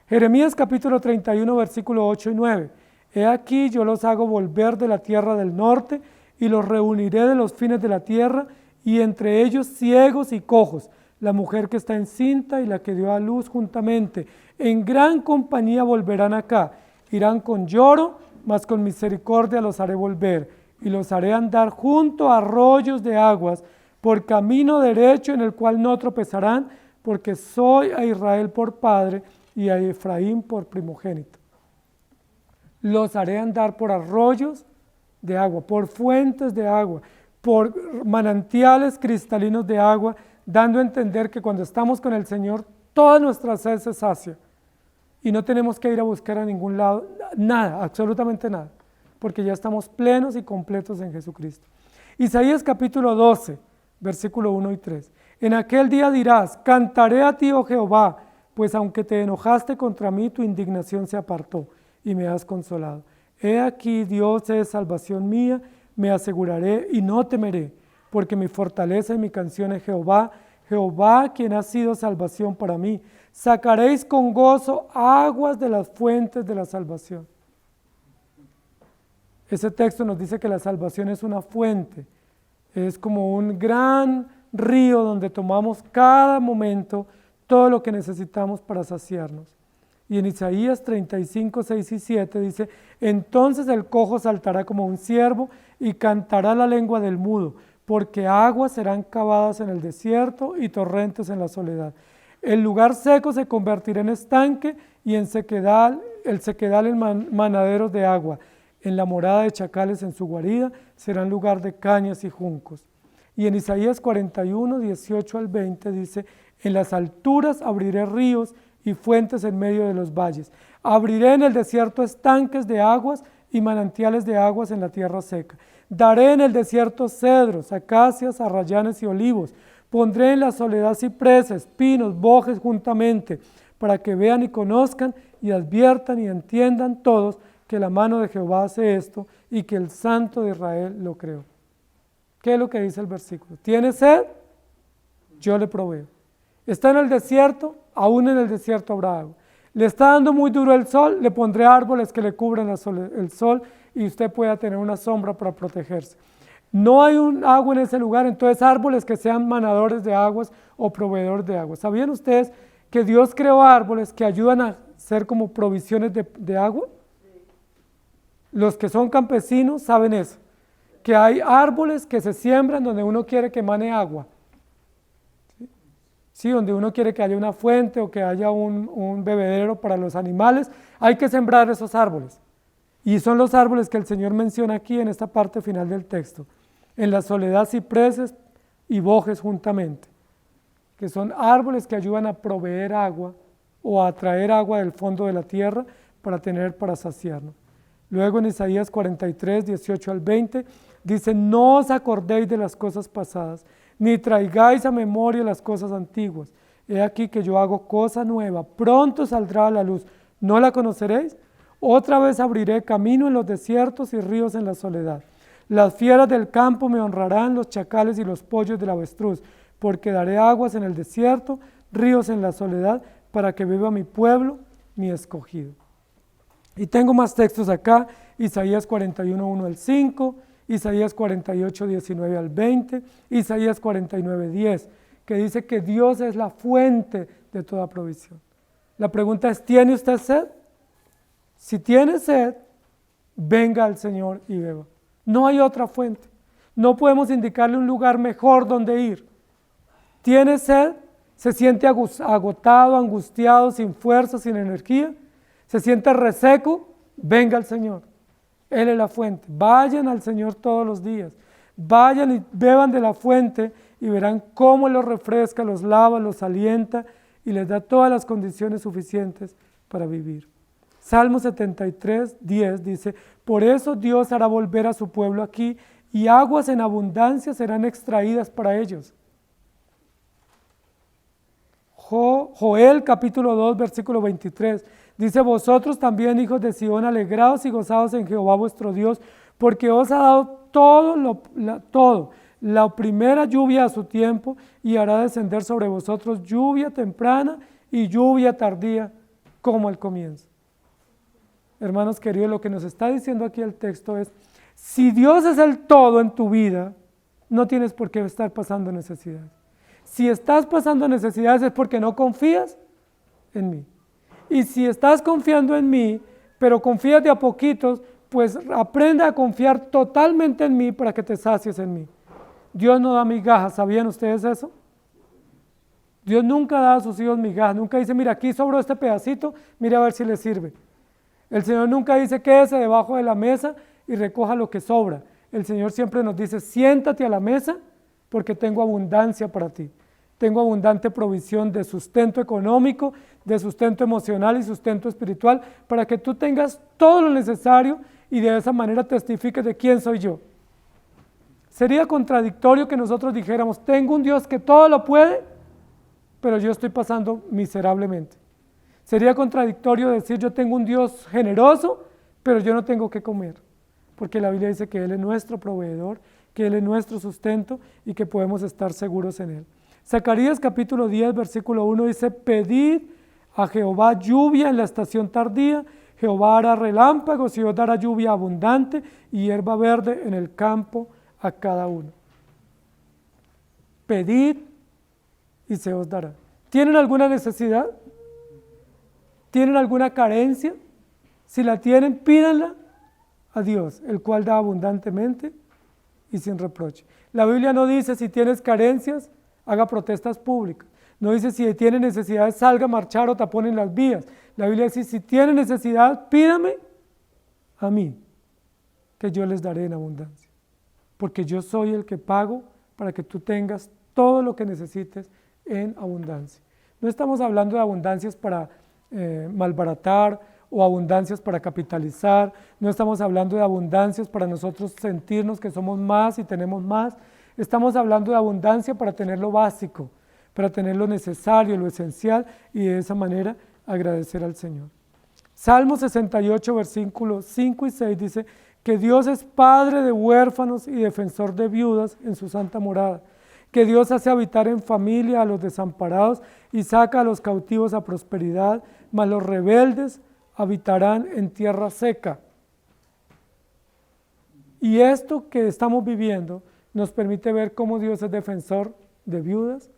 Jeremías capítulo 31, versículo 8 y 9. He aquí yo los hago volver de la tierra del norte y los reuniré de los fines de la tierra, y entre ellos ciegos y cojos, la mujer que está encinta y la que dio a luz juntamente. En gran compañía volverán acá, irán con lloro, mas con misericordia los haré volver, y los haré andar junto a arroyos de aguas, por camino derecho en el cual no tropezarán, porque soy a Israel por padre y a Efraín por primogénito. Los haré andar por arroyos de agua, por fuentes de agua, por manantiales cristalinos de agua, dando a entender que cuando estamos con el Señor, toda nuestra sed se sacia y no tenemos que ir a buscar a ningún lado, nada, absolutamente nada, porque ya estamos plenos y completos en Jesucristo. Isaías capítulo 12, versículo 1 y 3. En aquel día dirás, cantaré a ti, oh Jehová, pues aunque te enojaste contra mí, tu indignación se apartó y me has consolado. He aquí, Dios es salvación mía, Me aseguraré y no temeré, porque mi fortaleza y mi canción es Jehová, Jehová quien ha sido salvación para mí. Sacaréis con gozo aguas de las fuentes de la salvación. Ese texto nos dice que la salvación es una fuente, es como un gran río donde tomamos cada momento todo lo que necesitamos para saciarnos. Y en Isaías 35, 6 y 7 dice, entonces el cojo saltará como un ciervo y cantará la lengua del mudo, porque aguas serán cavadas en el desierto y torrentes en la soledad. El lugar seco se convertirá en estanque y en sequedal, el sequedal en manaderos de agua. En la morada de chacales en su guarida serán lugar de cañas y juncos. Y en Isaías 41, 18 al 20 dice, en las alturas abriré ríos y fuentes en medio de los valles. Abriré en el desierto estanques de aguas y manantiales de aguas en la tierra seca. Daré en el desierto cedros, acacias, arrayanes y olivos. Pondré en la soledad cipreses, pinos, bojes juntamente, para que vean y conozcan y adviertan y entiendan todos que la mano de Jehová hace esto y que el Santo de Israel lo creó. ¿Qué es lo que dice el versículo? ¿Tiene sed? Yo le proveo. ¿Está en el desierto? Aún en el desierto habrá agua. ¿Le está dando muy duro el sol? Le pondré árboles que le cubran el sol y usted pueda tener una sombra para protegerse. No hay un agua en ese lugar, entonces árboles que sean manadores de aguas o proveedores de aguas. ¿Sabían ustedes que Dios creó árboles que ayudan a ser como provisiones de agua? Los que son campesinos saben eso, que hay árboles que se siembran donde uno quiere que emane agua. Sí, donde uno quiere que haya una fuente o que haya un bebedero para los animales, hay que sembrar esos árboles. Y son los árboles que el Señor menciona aquí en esta parte final del texto. En la soledad cipreses y bojes juntamente, que son árboles que ayudan a proveer agua o a traer agua del fondo de la tierra para saciarnos. Luego en Isaías 43, 18 al 20, dice, no os acordéis de las cosas pasadas, ni traigáis a memoria las cosas antiguas. He aquí que yo hago cosa nueva, pronto saldrá a la luz. ¿No la conoceréis? Otra vez abriré camino en los desiertos y ríos en la soledad. Las fieras del campo me honrarán, los chacales y los pollos del avestruz, porque daré aguas en el desierto, ríos en la soledad, para que beba mi pueblo, mi escogido. Y tengo más textos acá, Isaías 41, 1 al 5, Isaías 48, 19 al 20, Isaías 49, 10, que dice que Dios es la fuente de toda provisión. La pregunta es, ¿tiene usted sed? Si tiene sed, venga al Señor y beba. No hay otra fuente. No podemos indicarle un lugar mejor donde ir. ¿Tiene sed? ¿Se siente agotado, angustiado, sin fuerza, sin energía? ¿Se siente reseco? Venga al Señor. Él es la fuente. Vayan al Señor todos los días. Vayan y beban de la fuente y verán cómo los refresca, los lava, los alienta y les da todas las condiciones suficientes para vivir. Salmo 73, 10 dice, por eso Dios hará volver a su pueblo aquí y aguas en abundancia serán extraídas para ellos. Joel capítulo 2 versículo 23 dice, vosotros también hijos de Sión, alegraos y gozaos en Jehová vuestro Dios, porque os ha dado todo, la primera lluvia a su tiempo y hará descender sobre vosotros lluvia temprana y lluvia tardía como al comienzo. Hermanos queridos, lo que nos está diciendo aquí el texto es, si Dios es el todo en tu vida, no tienes por qué estar pasando necesidades. Si estás pasando necesidades es porque no confías en mí. Y si estás confiando en mí, pero confías de a poquitos, pues aprende a confiar totalmente en mí para que te sacies en mí. Dios no da migajas, ¿sabían ustedes eso? Dios nunca da a sus hijos migajas, nunca dice, mira, aquí sobró este pedacito, mira a ver si le sirve. El Señor nunca dice, quédese debajo de la mesa y recoja lo que sobra. El Señor siempre nos dice, siéntate a la mesa porque tengo abundancia para ti. Tengo abundante provisión de sustento económico, de sustento emocional y sustento espiritual para que tú tengas todo lo necesario y de esa manera testifiques de quién soy yo. Sería contradictorio que nosotros dijéramos, tengo un Dios que todo lo puede, pero yo estoy pasando miserablemente. Sería contradictorio decir, yo tengo un Dios generoso, pero yo no tengo que comer. porque la Biblia dice que Él es nuestro proveedor, que Él es nuestro sustento y que podemos estar seguros en Él. Zacarías capítulo 10, versículo 1 dice, pedid a Jehová lluvia en la estación tardía, Jehová hará relámpagos y os dará lluvia abundante y hierba verde en el campo a cada uno. Pedid y se os dará. ¿Tienen alguna necesidad? ¿Tienen alguna carencia? Si la tienen, pídanla a Dios, el cual da abundantemente y sin reproche. La Biblia no dice si tienes carencias, haga protestas públicas. No dice si tiene necesidades, salga a marchar o taponen las vías. La Biblia dice, si tiene necesidad, pídame a mí, que yo les daré en abundancia. Porque yo soy el que pago para que tú tengas todo lo que necesites en abundancia. No estamos hablando de abundancias para malbaratar o abundancias para capitalizar. No estamos hablando de abundancias para nosotros sentirnos que somos más y tenemos más. Estamos hablando de abundancia para tener lo básico, para tener lo necesario, lo esencial, y de esa manera agradecer al Señor. Salmo 68, versículos 5 y 6 dice que Dios es padre de huérfanos y defensor de viudas en su santa morada, que Dios hace habitar en familia a los desamparados y saca a los cautivos a prosperidad, mas los rebeldes habitarán en tierra seca. Y esto que estamos viviendo nos permite ver cómo Dios es defensor de viudas,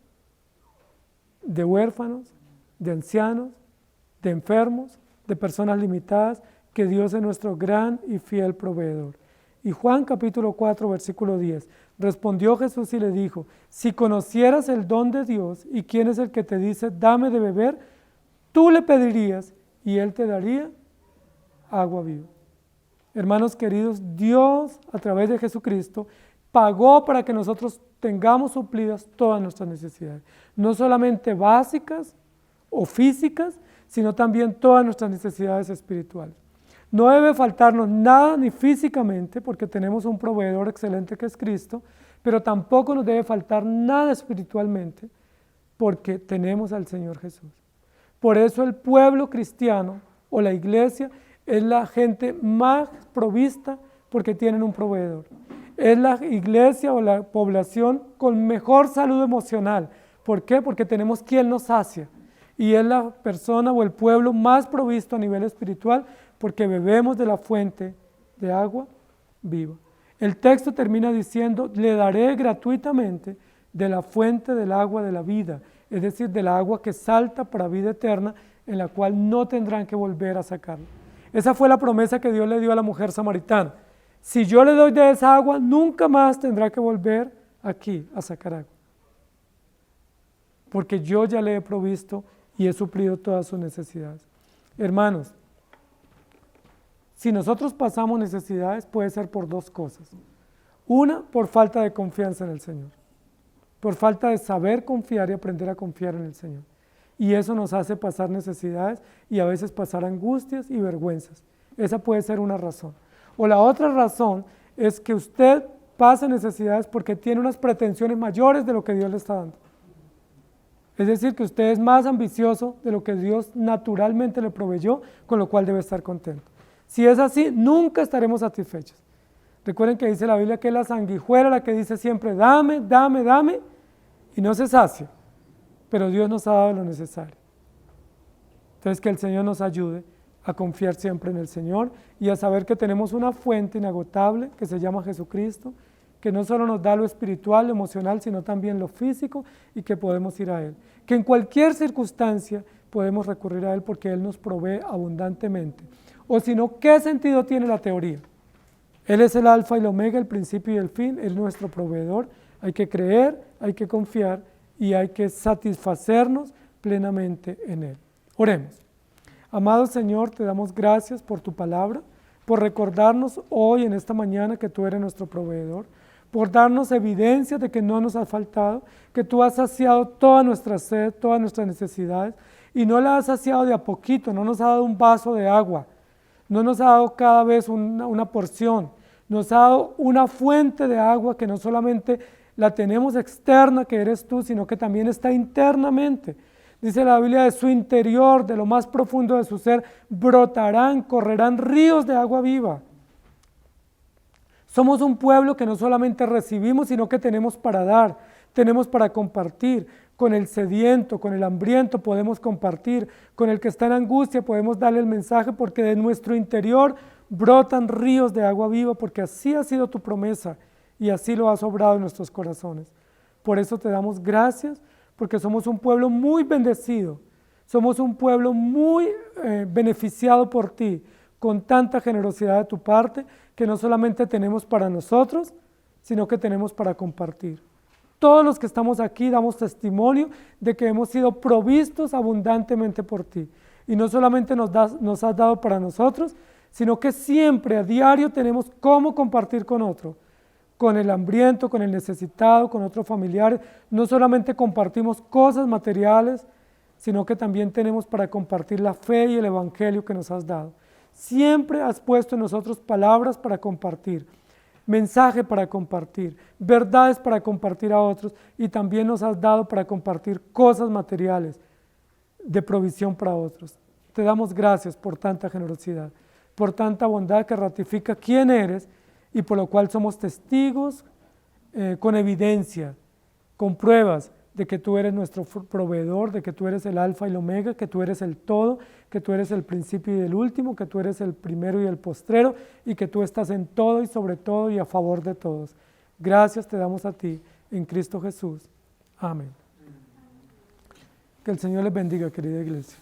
de huérfanos, de ancianos, de enfermos, de personas limitadas, que Dios es nuestro gran y fiel proveedor. Y Juan capítulo 4, versículo 10, respondió Jesús y le dijo, si conocieras el don de Dios y quién es el que te dice, dame de beber, tú le pedirías y Él te daría agua viva. Hermanos queridos, Dios a través de Jesucristo pagó para que nosotros tengamos suplidas todas nuestras necesidades, no solamente básicas o físicas, sino también todas nuestras necesidades espirituales. No debe faltarnos nada ni físicamente, porque tenemos un proveedor excelente que es Cristo, pero tampoco nos debe faltar nada espiritualmente, porque tenemos al Señor Jesús. Por eso el pueblo cristiano o la iglesia es la gente más provista porque tienen un proveedor. Es la iglesia o la población con mejor salud emocional. ¿Por qué? Porque tenemos quien nos sacia. Y es la persona o el pueblo más provisto a nivel espiritual porque bebemos de la fuente de agua viva. El texto termina diciendo, le daré gratuitamente de la fuente del agua de la vida, es decir, del agua que salta para vida eterna, en la cual no tendrán que volver a sacarla. Esa fue la promesa que Dios le dio a la mujer samaritana. Si yo le doy de esa agua, nunca más tendrá que volver aquí a sacar agua. Porque yo ya le he provisto y he suplido todas sus necesidades. Hermanos, si nosotros pasamos necesidades, puede ser por dos cosas. Una, por falta de confianza en el Señor. Por falta de saber confiar y aprender a confiar en el Señor. Y eso nos hace pasar necesidades y a veces pasar angustias y vergüenzas. Esa puede ser una razón. O la otra razón es que usted pasa necesidades porque tiene unas pretensiones mayores de lo que Dios le está dando. Es decir, que usted es más ambicioso de lo que Dios naturalmente le proveyó, con lo cual debe estar contento. Si es así, nunca estaremos satisfechos. Recuerden que dice la Biblia que es la sanguijuela la que dice siempre, dame, dame, dame, y no se sacia. Pero Dios nos ha dado lo necesario. Entonces, que el Señor nos ayude a confiar siempre en el Señor y a saber que tenemos una fuente inagotable que se llama Jesucristo, que no solo nos da lo espiritual, lo emocional, sino también lo físico y que podemos ir a Él. Que en cualquier circunstancia podemos recurrir a Él porque Él nos provee abundantemente. O si no, ¿qué sentido tiene la teoría? Él es el alfa y el omega, el principio y el fin, Él es nuestro proveedor. Hay que creer, hay que confiar y hay que satisfacernos plenamente en Él. Oremos. Amado Señor, te damos gracias por tu palabra, por recordarnos hoy en esta mañana que tú eres nuestro proveedor, por darnos evidencia de que no nos ha faltado, que tú has saciado toda nuestra sed, todas nuestras necesidades, y no la has saciado de a poquito, no nos ha dado un vaso de agua, no nos ha dado cada vez una porción, nos ha dado una fuente de agua que no solamente la tenemos externa, que eres tú, sino que también está internamente. Dice la Biblia, de su interior, de lo más profundo de su ser, brotarán, correrán ríos de agua viva. Somos un pueblo que no solamente recibimos, sino que tenemos para dar, tenemos para compartir. Con el sediento, con el hambriento podemos compartir, con el que está en angustia podemos darle el mensaje, porque de nuestro interior brotan ríos de agua viva, porque así ha sido tu promesa y así lo has obrado en nuestros corazones. Por eso te damos gracias, porque somos un pueblo muy bendecido, somos un pueblo muy beneficiado por ti, con tanta generosidad de tu parte, que no solamente tenemos para nosotros, sino que tenemos para compartir. Todos los que estamos aquí damos testimonio de que hemos sido provistos abundantemente por ti. Y no solamente nos has dado para nosotros, sino que siempre, a diario, tenemos cómo compartir con otro, con el hambriento, con el necesitado, con otros familiares. No solamente compartimos cosas materiales, sino que también tenemos para compartir la fe y el evangelio que nos has dado. Siempre has puesto en nosotros palabras para compartir, mensaje para compartir, verdades para compartir a otros, y también nos has dado para compartir cosas materiales de provisión para otros. Te damos gracias por tanta generosidad, por tanta bondad que ratifica quién eres y por lo cual somos testigos con evidencia, con pruebas de que tú eres nuestro proveedor, de que tú eres el alfa y el omega, que tú eres el todo, que tú eres el principio y el último, que tú eres el primero y el postrero, y que tú estás en todo y sobre todo y a favor de todos. Gracias te damos a ti, en Cristo Jesús. Amén. Que el Señor les bendiga, querida iglesia.